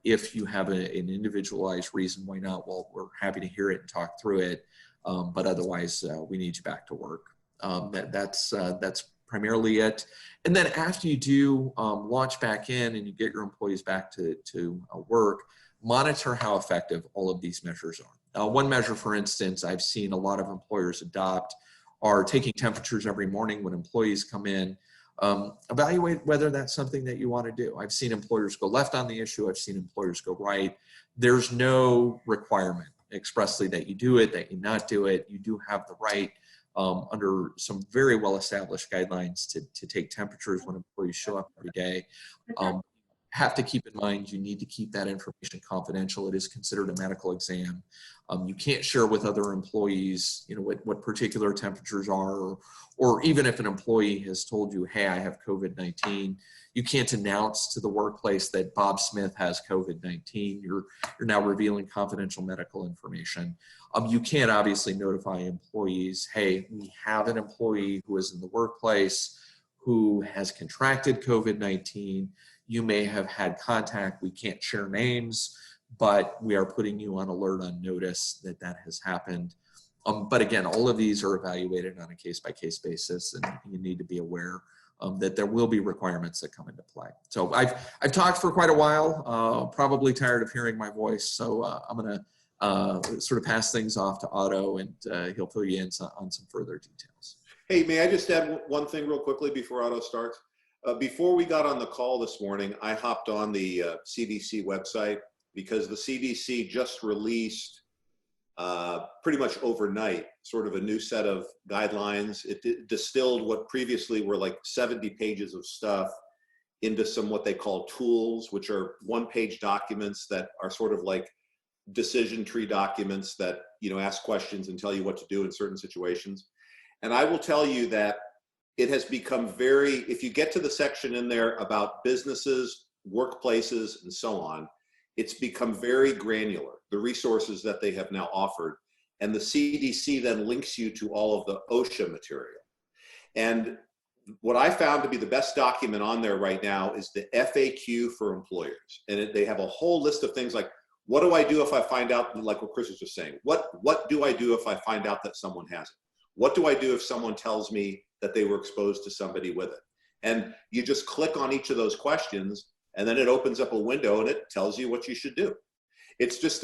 If you have an individualized reason why not, well, we're happy to hear it and talk through it. But otherwise, we need you back to work. That's primarily it. And then after you do launch back in and you get your employees back to work, monitor how effective all of these measures are. One measure, for instance, I've seen a lot of employers adopt are taking temperatures every morning when employees come in. Evaluate whether that's something that you want to do. I've seen employers go left on the issue. I've seen employers go right. There's no requirement expressly that you do it, that you not do it. You do have the right under some very well-established guidelines to take temperatures when employees show up every day. Have to keep in mind, you need to keep that information confidential. It is considered a medical exam. You can't share with other employees, what particular temperatures are, or even if an employee has told you, hey, I have COVID-19, you can't announce to the workplace that Bob Smith has COVID-19. You're now revealing confidential medical information. You can't obviously notify employees, hey, we have an employee who is in the workplace who has contracted COVID-19. You may have had contact. We can't share names, but we are putting you on alert, on notice that has happened. But again, all of these are evaluated on a case-by-case basis, and you need to be aware that there will be requirements that come into play. So I've talked for quite a while, probably tired of hearing my voice, so I'm going to sort of pass things off to Otto, and he'll fill you in on some further details. Hey, may I just add one thing real quickly before Otto starts? Before we got on the call this morning, I hopped on the CDC website because the CDC just released pretty much overnight sort of a new set of guidelines. It distilled what previously were like 70 pages of stuff into some what they call tools, which are one-page documents that are sort of like decision tree documents that ask questions and tell you what to do in certain situations. And I will tell you that it has become if you get to the section in there about businesses, workplaces, and so on, it's become very granular, the resources that they have now offered. And the CDC then links you to all of the OSHA material. And what I found to be the best document on there right now is the FAQ for employers. And they have a whole list of things like, what do I do if I find out, like what Chris was just saying, what do I do if I find out that someone has it? What do I do if someone tells me that they were exposed to somebody with it? And you just click on each of those questions, and then it opens up a window and it tells you what you should do. It's just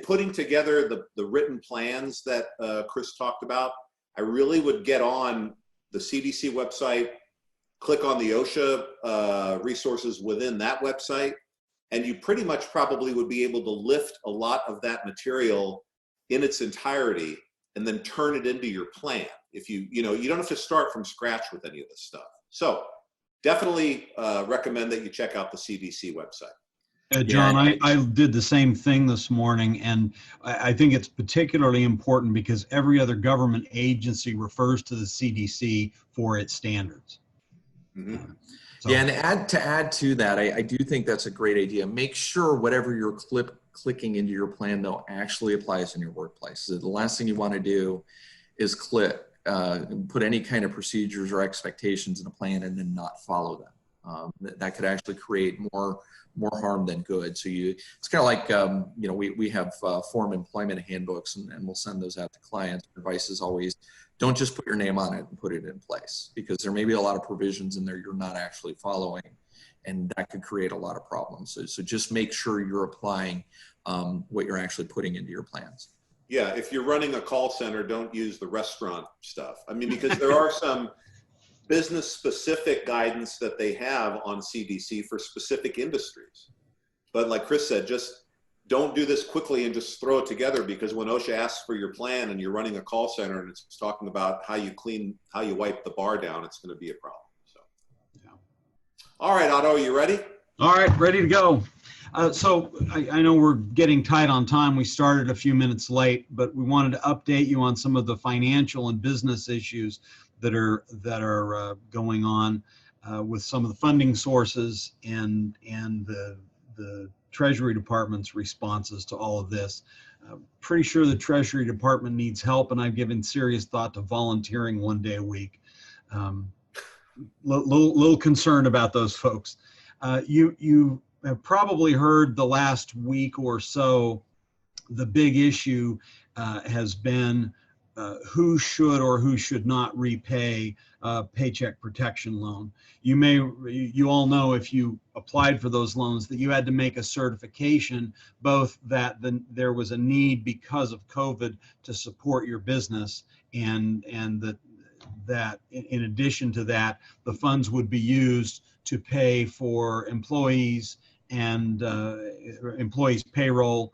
putting together the written plans that Chris talked about. I really would get on the CDC website, click on the OSHA resources within that website, and you pretty much probably would be able to lift a lot of that material in its entirety and then turn it into your plan. If you don't have to start from scratch with any of this stuff. So definitely recommend that you check out the CDC website. John, I did the same thing this morning, and I think it's particularly important because every other government agency refers to the CDC for its standards. Mm-hmm. Yeah, and add to that, I do think that's a great idea. Make sure whatever you're clicking into your plan, though, actually applies in your workplace. So the last thing you want to do is click put any kind of procedures or expectations in a plan and then not follow them. That could actually create more harm than good. So it's kind of like, you know, we have form employment handbooks, and we'll send those out to clients. Advice is always, don't just put your name on it and put it in place, because there may be a lot of provisions in there you're not actually following, and that could create a lot of problems. So just make sure you're applying what you're actually putting into your plans. Yeah, if you're running a call center, don't use the restaurant stuff. I mean, because there are some business specific guidance that they have on CDC for specific industries. But like Chris said, just don't do this quickly and just throw it together, because when OSHA asks for your plan and you're running a call center and it's talking about how you wipe the bar down, it's going to be a problem. So, yeah. All right, Otto, are you ready? All right, ready to go. So I know we're getting tight on time. We started a few minutes late, but we wanted to update you on some of the financial and business issues that are going on with some of the funding sources and the Treasury Department's responses to all of this. Pretty sure the Treasury Department needs help, and I've given serious thought to volunteering 1 day a week. Little concerned about those folks. You have probably heard the last week or so, the big issue has been who should or who should not repay a Paycheck Protection loan. You all know, if you applied for those loans, that you had to make a certification, both that there was a need because of COVID to support your business, and that in addition to that, the funds would be used to pay for employees and employees' payroll,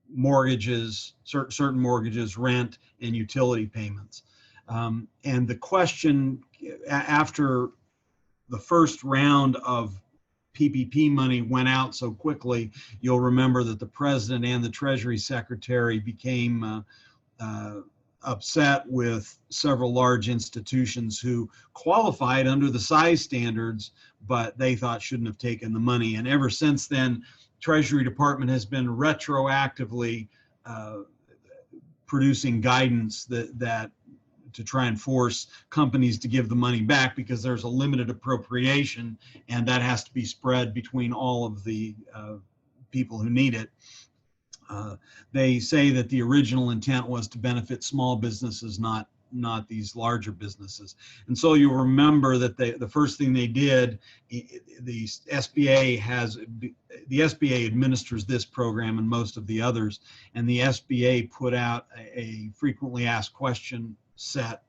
mortgages, certain mortgages, rent, and utility payments. And the question, after the first round of PPP money went out so quickly, you'll remember that the president and the Treasury Secretary became upset with several large institutions who qualified under the size standards, but they thought shouldn't have taken the money. And ever since then, Treasury Department has been retroactively producing guidance that to try and force companies to give the money back, because there's a limited appropriation, and that has to be spread between all of the people who need it. They say that the original intent was to benefit small businesses, not these larger businesses. And so you'll remember that the first thing they did, the SBA administers this program and most of the others, and the SBA put out a frequently asked question set,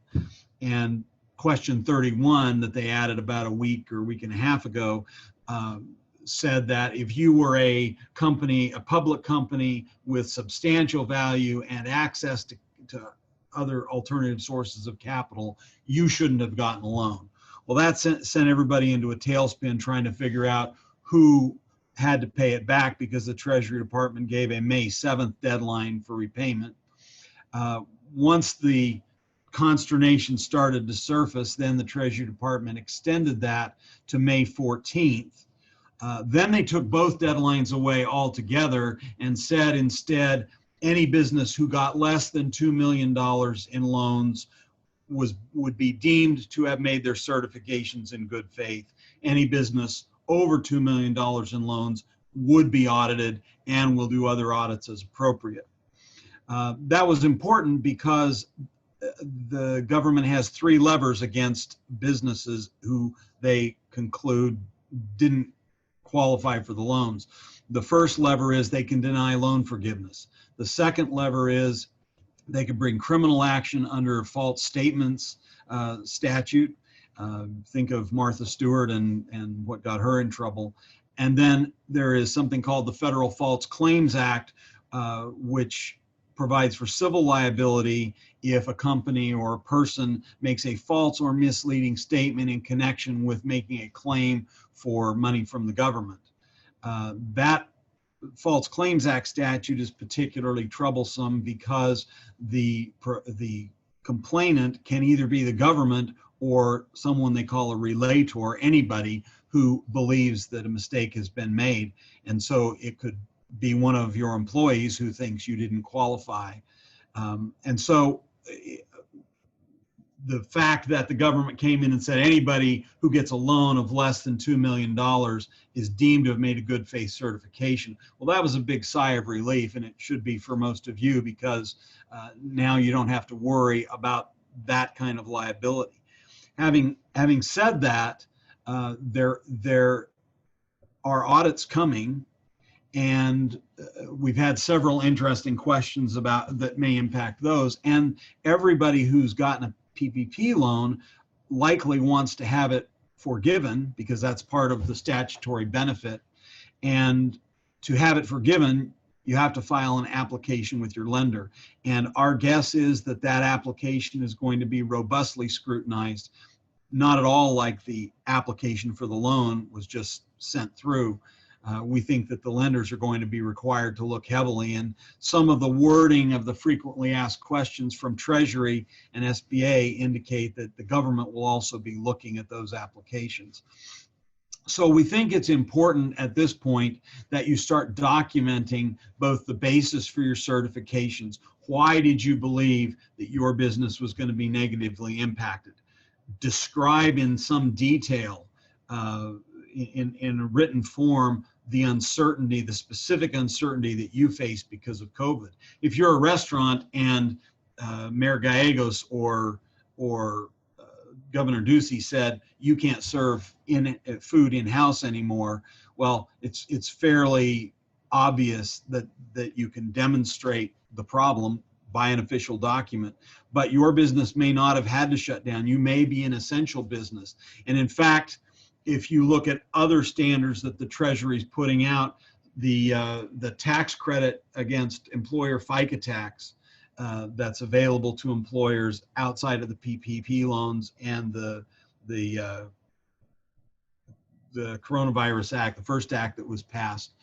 and question 31 that they added about a week or week and a half ago said that if you were a company, a public company with substantial value and access to other alternative sources of capital, you shouldn't have gotten a loan. Well, that sent everybody into a tailspin trying to figure out who had to pay it back, because the Treasury Department gave a May 7th deadline for repayment. Once the consternation started to surface, then the Treasury Department extended that to May 14th. Then they took both deadlines away altogether and said instead, any business who got less than $2 million in loans would be deemed to have made their certifications in good faith. Any business over $2 million in loans would be audited, and will do other audits as appropriate. That was important because the government has 3 levers against businesses who they conclude didn't qualify for the loans. The first lever is they can deny loan forgiveness. The second lever is they can bring criminal action under false statements statute. Think of Martha Stewart and what got her in trouble. And then there is something called the Federal False Claims Act, which provides for civil liability if a company or a person makes a false or misleading statement in connection with making a claim for money from the government. That False Claims Act statute is particularly troublesome because the complainant can either be the government or someone they call a relator, anybody who believes that a mistake has been made. And so it could be one of your employees who thinks you didn't qualify. And so the fact that the government came in and said anybody who gets a loan of less than $2 million is deemed to have made a good faith certification. Well, that was a big sigh of relief, and it should be for most of you, because now you don't have to worry about that kind of liability. Having said that, there are audits coming, and we've had several interesting questions about that may impact those. And everybody who's gotten a PPP loan likely wants to have it forgiven, because that's part of the statutory benefit. And to have it forgiven, you have to file an application with your lender. And our guess is that that application is going to be robustly scrutinized, not at all like the application for the loan was just sent through. We think that the lenders are going to be required to look heavily, and some of the wording of the frequently asked questions from Treasury and SBA indicate that the government will also be looking at those applications. So we think it's important at this point that you start documenting both the basis for your certifications. Why did you believe that your business was going to be negatively impacted? Describe in some detail in a written form the uncertainty, the specific uncertainty that you face because of COVID. If you're a restaurant and Mayor Gallegos or Governor Ducey said you can't serve food in-house anymore, well, it's fairly obvious that you can demonstrate the problem by an official document, but your business may not have had to shut down. You may be an essential business. And in fact, if you look at other standards that the Treasury is putting out, the tax credit against employer FICA tax that's available to employers outside of the PPP loans and the Coronavirus Act, the first act that was passed,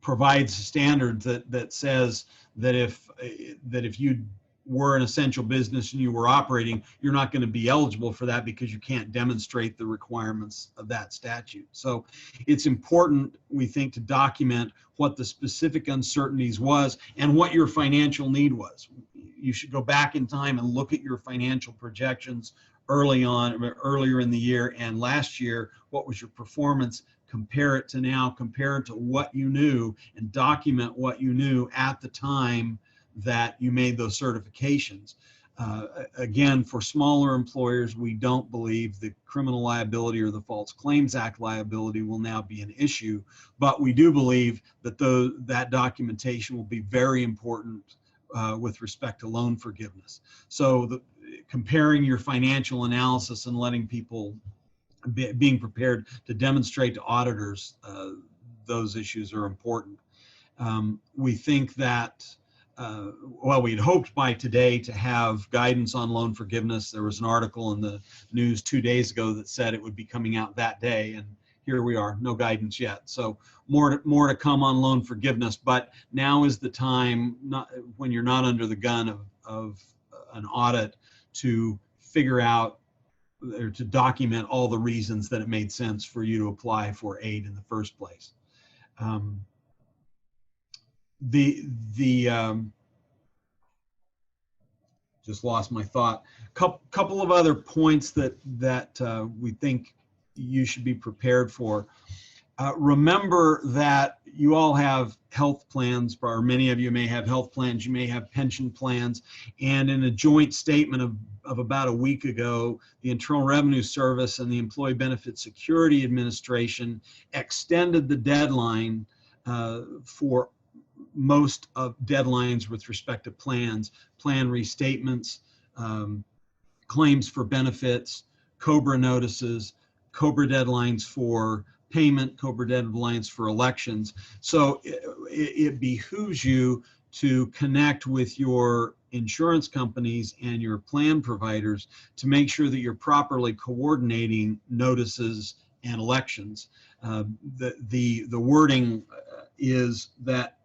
provides a standard that says that if you were an essential business and you were operating, you're not going to be eligible for that because you can't demonstrate the requirements of that statute. So it's important, we think, to document what the specific uncertainties was and what your financial need was. You should go back in time and look at your financial projections earlier in the year and last year. What was your performance? Compare it to now, compare it to what you knew, and document what you knew at the time that you made those certifications. Again, for smaller employers, we don't believe the criminal liability or the False Claims Act liability will now be an issue, but we do believe that that documentation will be very important with respect to loan forgiveness. So comparing your financial analysis and letting people being prepared to demonstrate to auditors those issues are important. We think that well, we'd hoped by today to have guidance on loan forgiveness. There was an article in the news 2 days ago that said it would be coming out that day, and here we are, no guidance yet. So more to come on loan forgiveness, but now is the time, when you're not under the gun of an audit, to figure out or to document all the reasons that it made sense for you to apply for aid in the first place. Just lost my thought. Couple of other points that we think you should be prepared for. Remember that you all have health plans, or many of you may have health plans, you may have pension plans, and in a joint statement of about a week ago, the Internal Revenue Service and the Employee Benefit Security Administration extended the deadline for most of deadlines with respect to plans, plan restatements, claims for benefits, COBRA notices, COBRA deadlines for payment, COBRA deadlines for elections. So it behooves you to connect with your insurance companies and your plan providers to make sure that you're properly coordinating notices and elections. The wording is that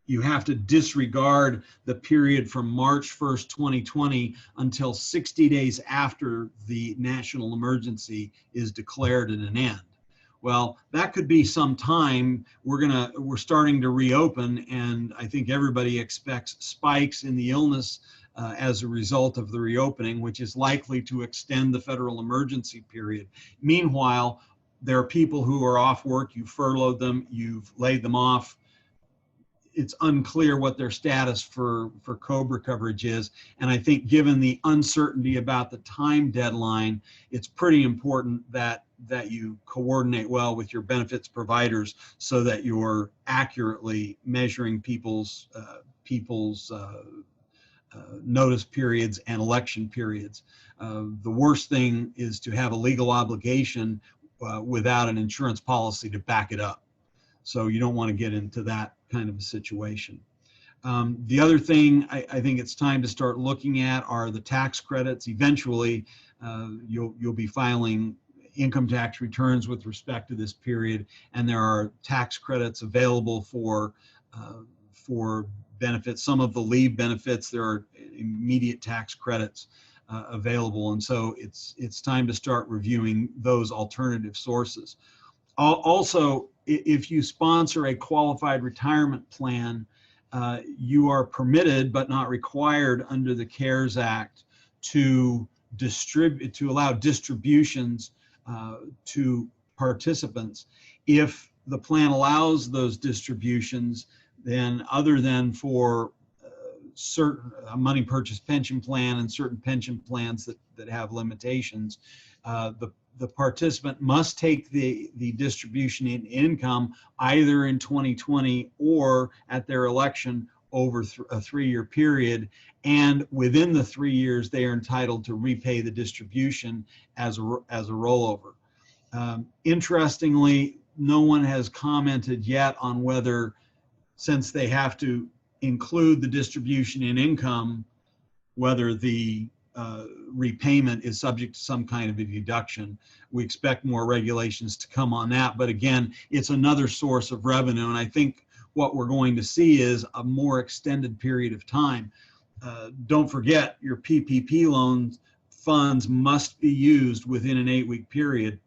you have to disregard the period from March 1st, 2020 until 60 days after the national emergency is declared at an end. Well, that could be some time. We're starting to reopen, and I think everybody expects spikes in the illness as a result of the reopening, which is likely to extend the federal emergency period. Meanwhile, there are people who are off work, you furloughed them, you've laid them off. It's unclear what their status for COBRA coverage is. And I think given the uncertainty about the time deadline, it's pretty important that you coordinate well with your benefits providers so that you're accurately measuring people's notice periods and election periods. The worst thing is to have a legal obligation without an insurance policy to back it up. So you don't want to get into that kind of a situation. The other thing I think it's time to start looking at are the tax credits. Eventually, you'll be filing income tax returns with respect to this period, and there are tax credits available for benefits. Some of the leave benefits, there are immediate tax credits available, and so it's time to start reviewing those alternative sources. Also, if you sponsor a qualified retirement plan, you are permitted but not required under the CARES Act to allow distributions to participants. If the plan allows those distributions, then other than for certain money purchase pension plan and certain pension plans that have limitations, the participant must take the distribution in income either in 2020 or at their election over a 3-year period, and within the 3 years they are entitled to repay the distribution as a rollover. Interestingly, no one has commented yet on whether, since they have to include the distribution in income, whether the repayment is subject to some kind of a deduction. We expect more regulations to come on that, but again, it's another source of revenue, and I think what we're going to see is a more extended period of time. Don't forget, your PPP loans funds must be used within an 8-week period.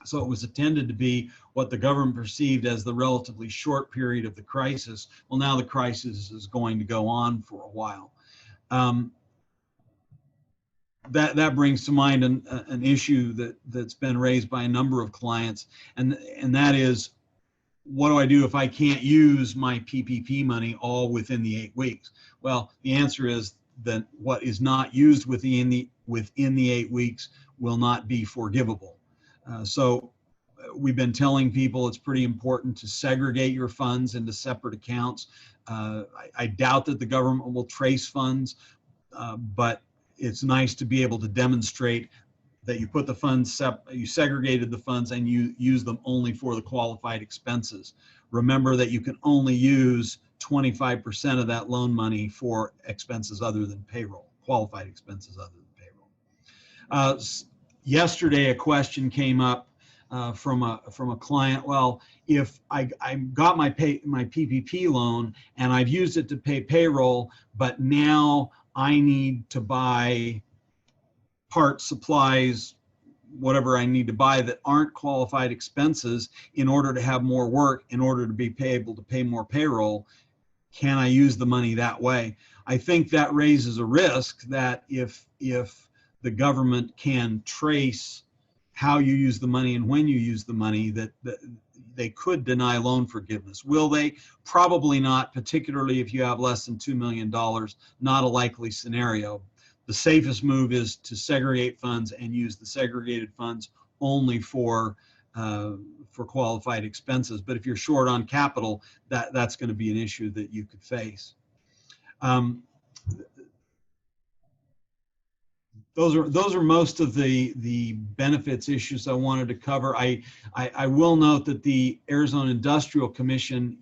So it was intended to be what the government perceived as the relatively short period of the crisis. Well, now the crisis is going to go on for a while. That brings to mind an issue that's been raised by a number of clients, and that is, what do I do if I can't use my PPP money all within the 8 weeks? Well, the answer is that what is not used within the 8 weeks will not be forgivable. So we've been telling people it's pretty important to segregate your funds into separate accounts. I doubt that the government will trace funds, but it's nice to be able to demonstrate that you put the funds, you segregated the funds and you use them only for the qualified expenses. Remember that you can only use 25% of that loan money for expenses other than payroll, qualified expenses other than payroll. Yesterday, a question came up from a client. Well, if I got my PPP loan and I've used it to pay payroll, but now I need to buy parts, supplies, whatever I need to buy that aren't qualified expenses in order to have more work, in order to be able to pay more payroll, can I use the money that way? I think that raises a risk that if the government can trace how you use the money and when you use the money, that they could deny loan forgiveness. Will they? Probably not, particularly if you have less than $2 million, not a likely scenario. The safest move is to segregate funds and use the segregated funds only for qualified expenses. But if you're short on capital, that's going to be an issue that you could face. Those are most of the benefits issues I wanted to cover. I will note that the Arizona Industrial Commission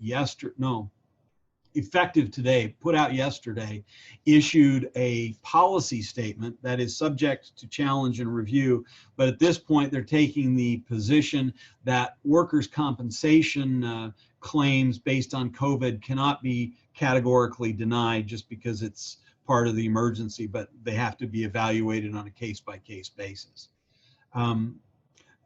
effective today, put out yesterday, issued a policy statement that is subject to challenge and review. But at this point, they're taking the position that workers' compensation claims based on COVID cannot be categorically denied just because it's part of the emergency, but they have to be evaluated on a case-by-case basis.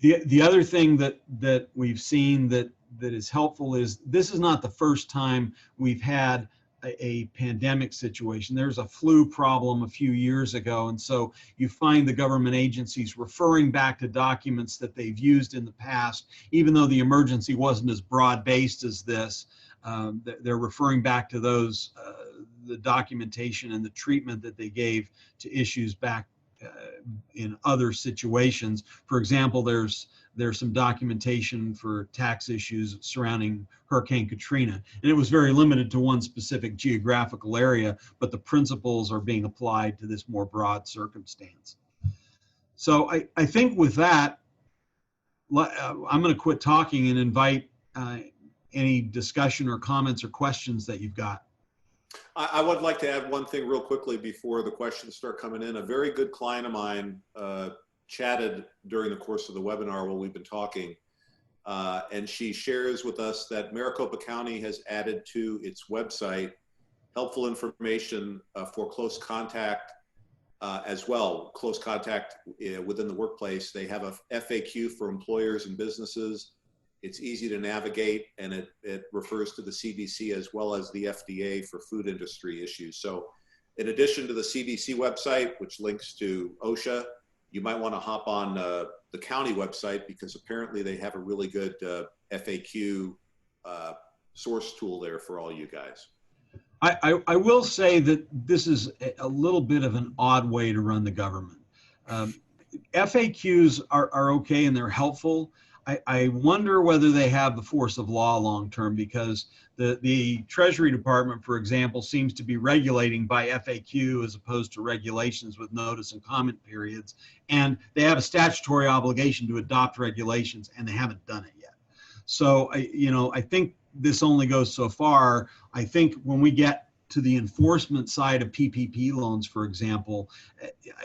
The other thing that we've seen that is helpful is this is not the first time we've had a pandemic situation. There's a flu problem a few years ago, and so you find the government agencies referring back to documents that they've used in the past, even though the emergency wasn't as broad-based as this. They're referring back to those, the documentation and the treatment that they gave to issues back in other situations. For example, there's some documentation for tax issues surrounding Hurricane Katrina, and it was very limited to one specific geographical area, but the principles are being applied to this more broad circumstance. So I think with that, I'm going to quit talking and invite any discussion or comments or questions that you've got. I would like to add one thing real quickly before the questions start coming in. A very good client of mine chatted during the course of the webinar while we've been talking, and she shares with us that Maricopa County has added to its website helpful information for close contact as well. Close contact within the workplace. They have a FAQ for employers and businesses. It's easy to navigate, and it refers to the CDC as well as the FDA for food industry issues. So in addition to the CDC website, which links to OSHA, you might want to hop on the county website, because apparently they have a really good FAQ source tool there for all you guys. I will say that this is a little bit of an odd way to run the government. FAQs are okay and they're helpful. I wonder whether they have the force of law long term, because the Treasury Department, for example, seems to be regulating by FAQ as opposed to regulations with notice and comment periods. And they have a statutory obligation to adopt regulations, and they haven't done it yet. So, I think this only goes so far. I think when we get to the enforcement side of PPP loans, for example,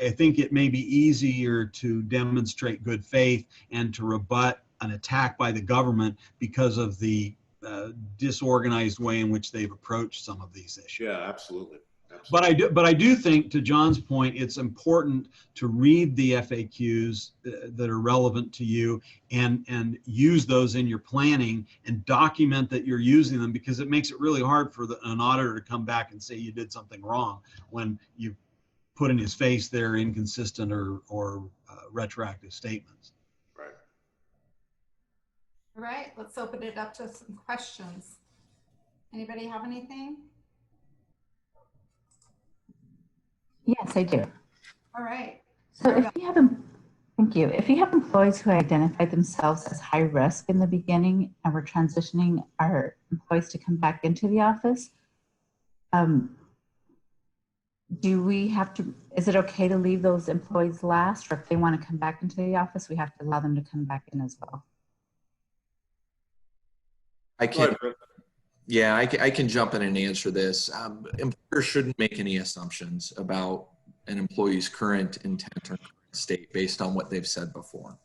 I think it may be easier to demonstrate good faith and to rebut an attack by the government because of the disorganized way in which they've approached some of these issues. Yeah, absolutely. But I do think, to John's point, it's important to read the FAQs that are relevant to you and use those in your planning and document that you're using them, because it makes it really hard for an auditor to come back and say you did something wrong when you put in his face their inconsistent or retroactive statements. Right. All right, let's open it up to some questions. Anybody have anything? Yes, I do. All right. So if you have, thank you. If you have employees who identified themselves as high risk in the beginning and we're transitioning our employees to come back into the office, do we have to, is it okay to leave those employees last, or if they want to come back into the office, we have to allow them to come back in as well? I can jump in and answer this. Employers shouldn't make any assumptions about an employee's current intent or state based on what they've said before.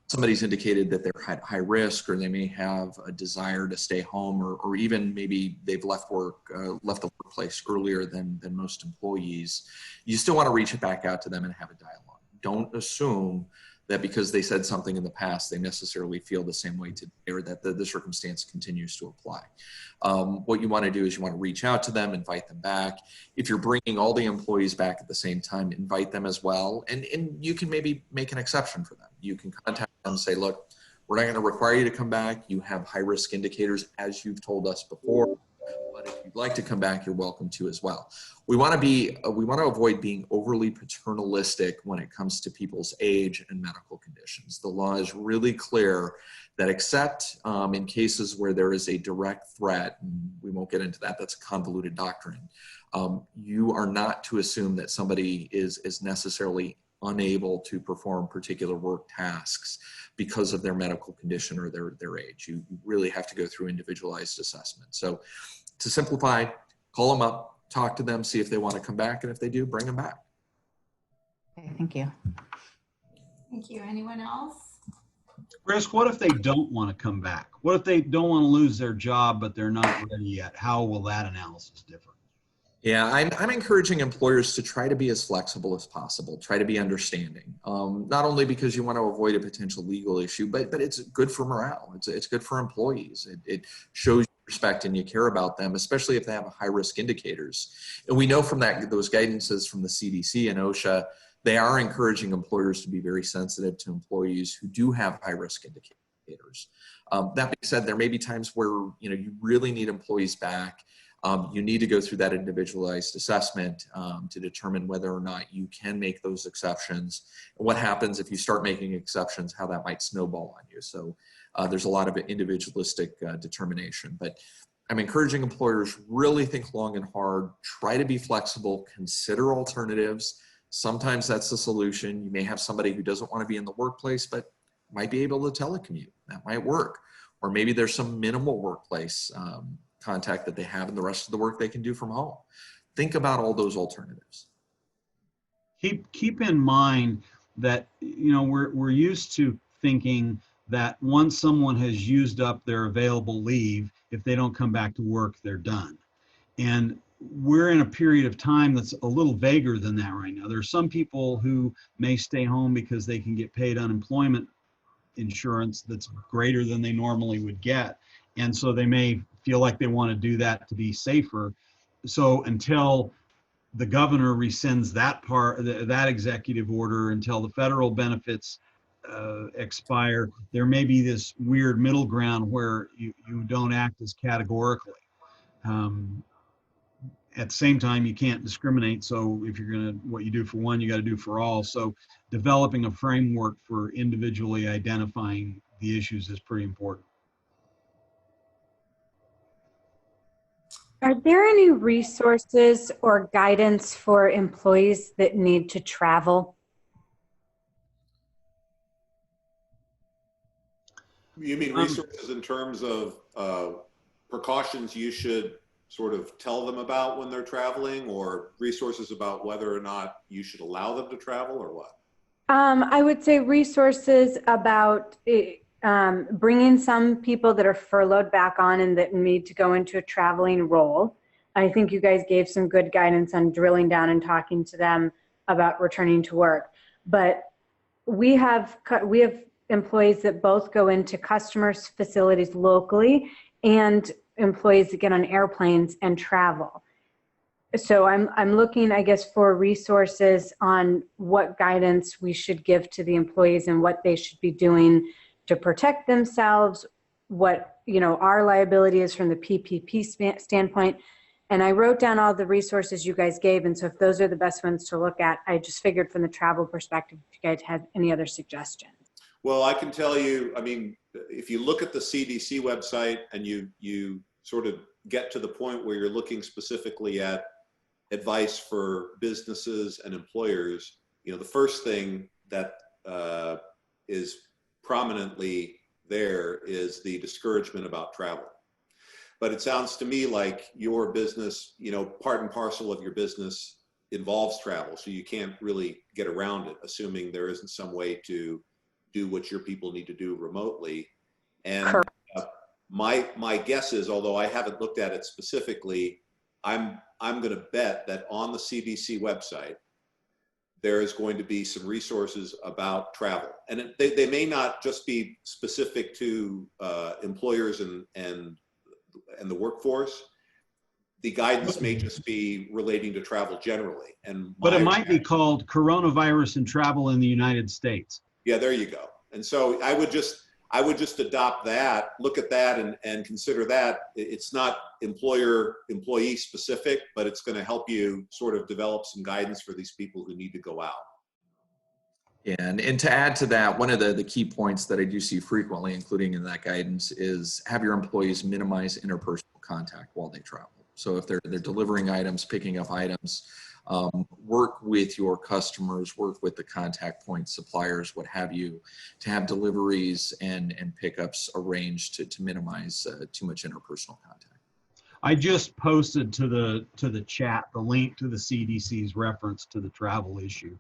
Somebody's indicated that they're at high risk, or they may have a desire to stay home, or even maybe they've left the workplace earlier than most employees. You still want to reach back out to them and have a dialogue. Don't assume that because they said something in the past, they necessarily feel the same way today, or that the circumstance continues to apply. What you want to do is you want to reach out to them, invite them back. If you're bringing all the employees back at the same time, invite them as well. And you can maybe make an exception for them. You can contact them and say, look, we're not going to require you to come back. You have high risk indicators, as you've told us before. But if you'd like to come back, you're welcome to as well. We want to avoid being overly paternalistic when it comes to people's age and medical conditions. The law is really clear that except in cases where there is a direct threat, and we won't get into that, that's a convoluted doctrine, you are not to assume that somebody is necessarily unable to perform particular work tasks because of their medical condition or their age. You really have to go through individualized assessment. So to simplify, call them up, talk to them, see if they want to come back, and if they do, bring them back. Okay, thank you. Thank you. Anyone else? Chris, what if they don't want to come back? What if they don't want to lose their job, but they're not ready yet? How will that analysis differ? Yeah, I'm encouraging employers to try to be as flexible as possible, try to be understanding, not only because you want to avoid a potential legal issue, but it's good for morale. It's good for employees. It shows respect and you care about them, especially if they have high risk indicators. And we know from those guidances from the CDC and OSHA, they are encouraging employers to be very sensitive to employees who do have high risk indicators. That being said, there may be times where you really need employees back. You need to go through that individualized assessment to determine whether or not you can make those exceptions. And what happens if you start making exceptions, how that might snowball on you. So there's a lot of individualistic determination. But I'm encouraging employers really think long and hard, try to be flexible, consider alternatives. Sometimes that's the solution. You may have somebody who doesn't want to be in the workplace, but might be able to telecommute. That might work. Or maybe there's some minimal workplace contact that they have, and the rest of the work they can do from home. Think about all those alternatives. Keep in mind that we're used to thinking that once someone has used up their available leave, if they don't come back to work, they're done. And we're in a period of time that's a little vaguer than that right now. There are some people who may stay home because they can get paid unemployment insurance that's greater than they normally would get. And so they may feel like they want to do that to be safer. So until the governor rescinds that executive order, until the federal benefits expire, there may be this weird middle ground where you don't act as categorically. At the same time, you can't discriminate. So if what you do for one, you got to do for all. So developing a framework for individually identifying the issues is pretty important. Are there any resources or guidance for employees that need to travel? You mean resources in terms of precautions you should sort of tell them about when they're traveling, or resources about whether or not you should allow them to travel, or what? I would say resources about bringing some people that are furloughed back on and that need to go into a traveling role. I think you guys gave some good guidance on drilling down and talking to them about returning to work. But we have employees that both go into customers' facilities locally and employees that get on airplanes and travel. So I'm looking, I guess, for resources on what guidance we should give to the employees and what they should be doing to protect themselves, what our liability is from the PPP standpoint. And I wrote down all the resources you guys gave. And so if those are the best ones to look at, I just figured from the travel perspective, if you guys had any other suggestions. Well, I can tell you, I mean, if you look at the CDC website and you sort of get to the point where you're looking specifically at advice for businesses and employers, the first thing that is prominently there is the discouragement about travel. But it sounds to me like your business, part and parcel of your business involves travel, so you can't really get around it, assuming there isn't some way to do what your people need to do remotely. And my guess is, although I haven't looked at it specifically, I'm going to bet that on the CDC website, there is going to be some resources about travel. And they may not just be specific to employers and the workforce. The guidance may just be relating to travel generally. But it might be called Coronavirus and Travel in the United States. Yeah, there you go. And so I would just adopt that, look at that and consider that. It's not employee specific, but it's going to help you sort of develop some guidance for these people who need to go out. Yeah, and to add to that, one of the key points that I do see frequently, including in that guidance, is have your employees minimize interpersonal contact while they travel. So if they're delivering items, picking up items, work with your customers, work with the contact point suppliers, what have you, to have deliveries and pickups arranged to minimize too much interpersonal contact. I just posted to the chat the link to the CDC's reference to the travel issue.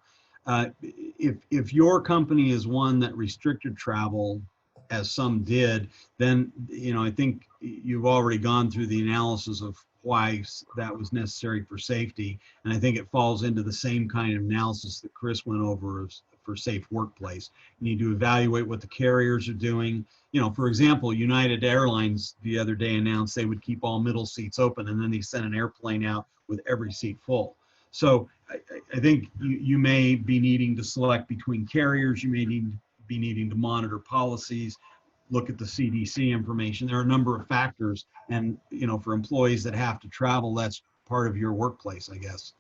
If your company is one that restricted travel, as some did, then I think you've already gone through the analysis of why that was necessary for safety, and I think it falls into the same kind of analysis that Chris went over for safe workplace. You need to evaluate what the carriers are doing. For example, United Airlines the other day announced they would keep all middle seats open, and then they sent an airplane out with every seat full. So I think you may be needing to select between carriers. You may be needing to monitor policies, look at the CDC information. There are a number of factors, and for employees that have to travel, that's part of your workplace, I guess.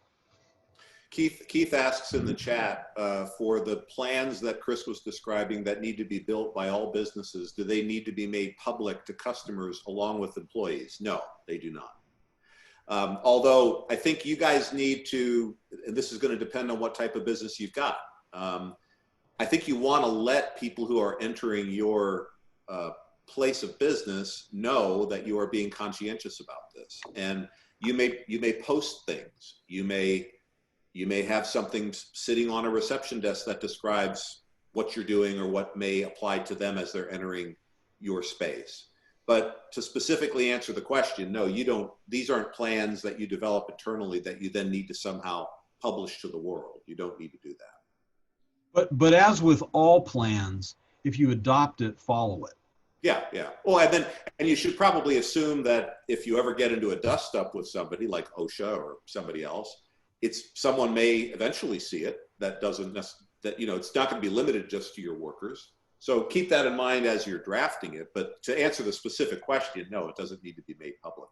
Keith asks in the chat, for the plans that Chris was describing that need to be built by all businesses, do they need to be made public to customers along with employees? No, they do not. Although I think you guys need to, and this is going to depend on what type of business you've got. I think you want to let people who are entering your place of business know that you are being conscientious about this. And you may post things. You may have something sitting on a reception desk that describes what you're doing or what may apply to them as they're entering your space. But to specifically answer the question, no, you don't. These aren't plans that you develop internally that you then need to somehow publish to the world. You don't need to do that. But as with all plans, if you adopt it, follow it. Yeah. Well, and you should probably assume that if you ever get into a dust up with somebody like OSHA or somebody else, someone may eventually see it. It's not going to be limited just to your workers. So keep that in mind as you're drafting it. But to answer the specific question, no, it doesn't need to be made public.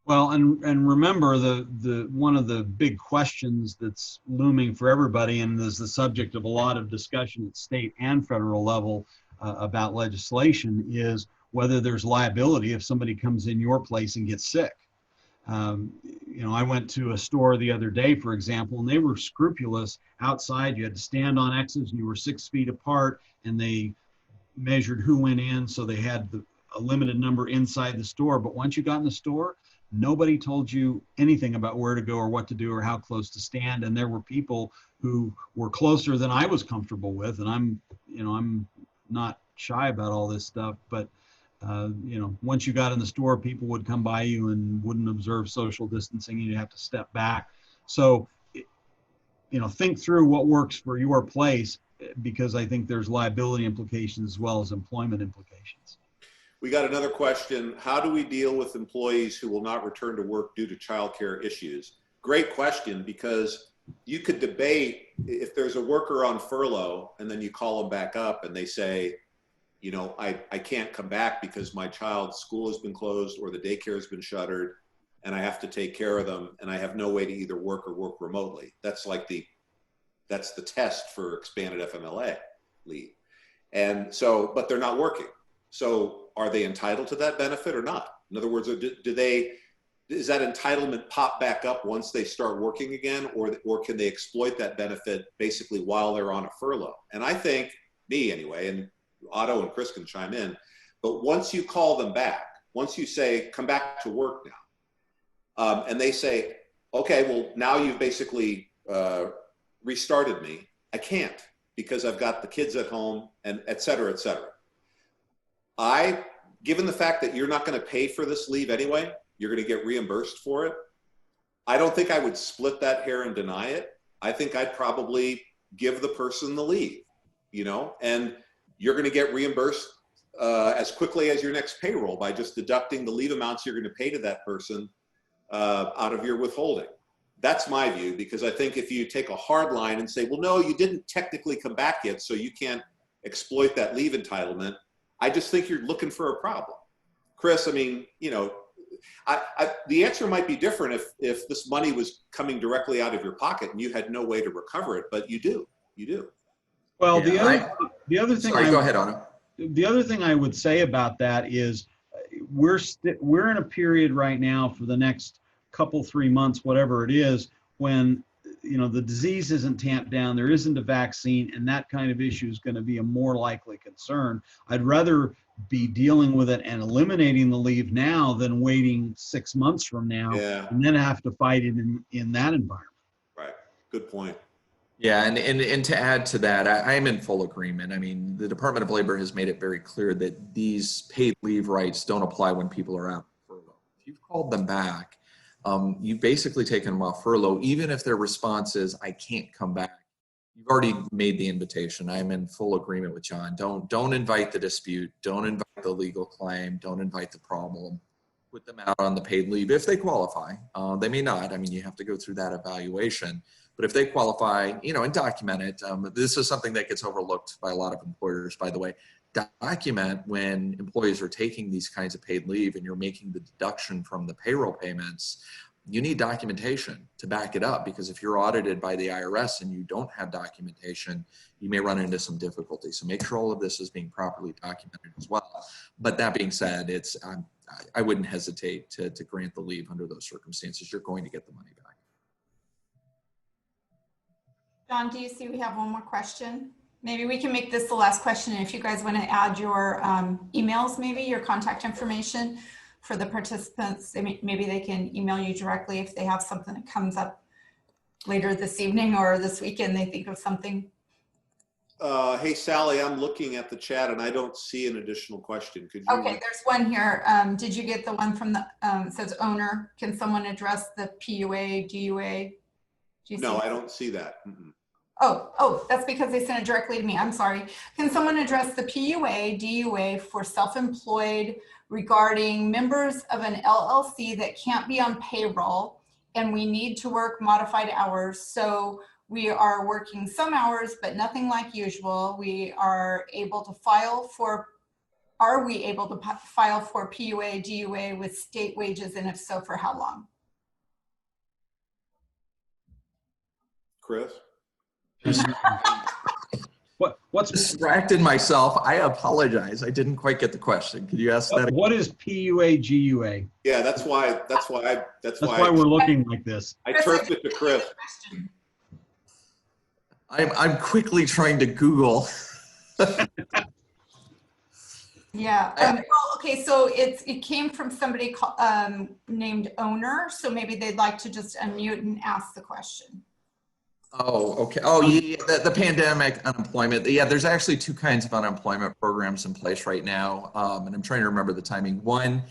Well, and remember the one of the big questions that's looming for everybody, and is the subject of a lot of discussion at state and federal level about legislation, is whether there's liability if somebody comes in your place and gets sick. I went to a store the other day, for example, and they were scrupulous outside. You had to stand on X's and you were 6 feet apart, and they measured who went in. So they had a limited number inside the store. But once you got in the store, nobody told you anything about where to go or what to do or how close to stand. And there were people who were closer than I was comfortable with. And I'm not shy about all this stuff, but once you got in the store, people would come by you and wouldn't observe social distancing, and you'd have to step back. So, think through what works for your place, because I think there's liability implications as well as employment implications. We got another question. How do we deal with employees who will not return to work due to childcare issues? Great question, because you could debate if there's a worker on furlough and then you call them back up and they say, I can't come back because my child's school has been closed or the daycare has been shuttered and I have to take care of them and I have no way to either work or work remotely. That's the test for expanded FMLA leave. And so, but they're not working. So are they entitled to that benefit or not? In other words, does that entitlement pop back up once they start working again, or can they exploit that benefit basically while they're on a furlough? And I think, me anyway, and Otto and Chris can chime in, but once you call them back, once you say, come back to work now, and they say, okay, well, now you've basically restarted me. I can't because I've got the kids at home and et cetera, et cetera. Given the fact that you're not going to pay for this leave anyway, you're going to get reimbursed for it. I don't think I would split that hair and deny it. I think I'd probably give the person the leave, and you're going to get reimbursed as quickly as your next payroll by just deducting the leave amounts you're going to pay to that person out of your withholding. That's my view, because I think if you take a hard line and say, well, no, you didn't technically come back yet, so you can't exploit that leave entitlement, I just think you're looking for a problem. Chris, I mean, the answer might be different if this money was coming directly out of your pocket and you had no way to recover it, but you do. Well, the other thing. Sorry, go ahead, Anna. The other thing I would say about that is we're in a period right now for the next couple, 3 months, whatever it is, when the disease isn't tamped down, there isn't a vaccine, and that kind of issue is going to be a more likely concern. I'd rather be dealing with it and eliminating the leave now than waiting 6 months from now and then have to fight it in that environment. Right. Good point. Yeah, and to add to that, I'm in full agreement. I mean, the Department of Labor has made it very clear that these paid leave rights don't apply when people are out on furlough. If you've called them back, you've basically taken them off furlough. Even if their response is, I can't come back, you've already made the invitation. I'm in full agreement with John. Don't invite the dispute. Don't invite the legal claim. Don't invite the problem. Put them out on the paid leave if they qualify. They may not. I mean, you have to go through that evaluation. But if they qualify, you know, and document it. This is something that gets overlooked by a lot of employers, by the way. Document when employees are taking these kinds of paid leave and you're making the deduction from the payroll payments. You need documentation to back it up, because if you're audited by the IRS and you don't have documentation, you may run into some difficulty. So make sure all of this is being properly documented as well. But that being said, I wouldn't hesitate to grant the leave under those circumstances. You're going to get the money back. John, do you see we have one more question? Maybe we can make this the last question. And if you guys want to add your emails, maybe your contact information for the participants, maybe they can email you directly if they have something that comes up later this evening or this weekend, they think of something. Hey, Sally, I'm looking at the chat and I don't see an additional question. Could you? Okay, there's one here. Did you get the one from the, it says owner, can someone address the PUA, DUA? Do you No, see I don't see that. Mm-mm. Oh, that's because they sent it directly to me. I'm sorry. Can someone address the PUA, DUA for self-employed regarding members of an LLC that can't be on payroll and we need to work modified hours? So we are working some hours, but nothing like usual. We are able to file for, are we able to file for PUA, DUA with state wages? And if so, for how long? Chris? What's Distracted myself. I apologize. I didn't quite get the question. Could you ask that again? what is PUA GUA? Yeah, that's why We're looking like this. I turfed it to Chris. I'm quickly trying to Google. Yeah. Well, okay. So it came from somebody named owner. So maybe they'd like to just unmute and ask the question. Oh, okay. Oh, yeah, the pandemic unemployment. Yeah, there's actually two kinds of unemployment programs in place right now. And I'm trying to remember the timing. One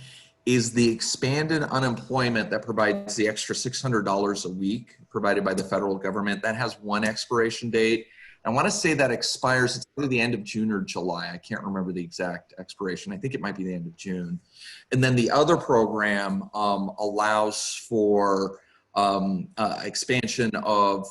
is the expanded unemployment that provides the extra $600 a week provided by the federal government. That has one expiration date. I want to say that expires, it's either the end of June or July. I can't remember the exact expiration. I think it might be the end of June. And then the other program allows for expansion of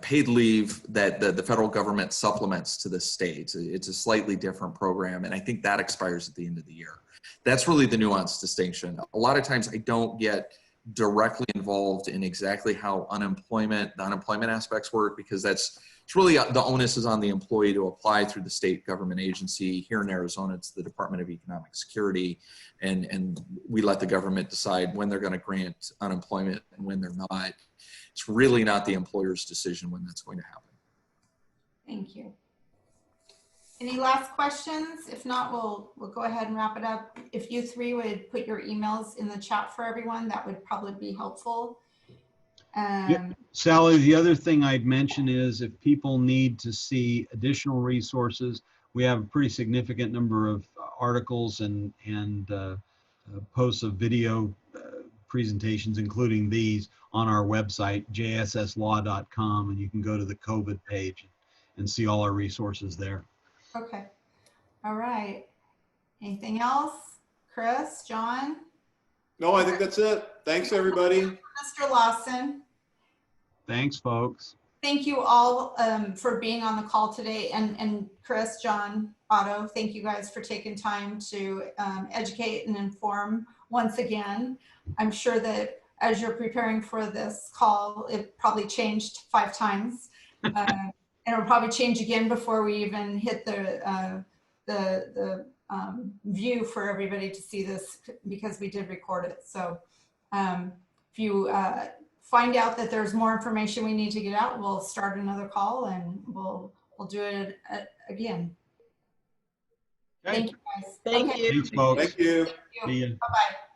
paid leave that the federal government supplements to the states. It's a slightly different program, and I think that expires at the end of the year. That's really the nuanced distinction. A lot of times I don't get directly involved in exactly how the unemployment aspects work, because it's really the onus is on the employee to apply through the state government agency. Here in Arizona, it's the Department of Economic Security, and we let the government decide when they're going to grant unemployment and when they're not. It's really not the employer's decision when that's going to happen. Thank you. Any last questions? If not, we'll go ahead and wrap it up. If you three would put your emails in the chat for everyone, that would probably be helpful. Sally, the other thing I'd mention is if people need to see additional resources, we have a pretty significant number of articles and posts of video presentations, including these, on our website, jsslaw.com, and you can go to the COVID page and see all our resources there. Okay. All right. Anything else? Chris, John? No, I think that's it. Thanks, everybody. Mr. Lawson. Thanks, folks. Thank you all for being on the call today. And Chris, John, Otto, thank you guys for taking time to educate and inform once again. I'm sure that as you're preparing for this call, it probably changed 5 times. And it'll probably change again before we even hit the view for everybody to see this, because we did record it. So if you find out that there's more information we need to get out, we'll start another call and we'll do it again. Okay. Thank you guys. Thank you. Thanks, folks. Thank you. Thank you. See ya. Bye-bye.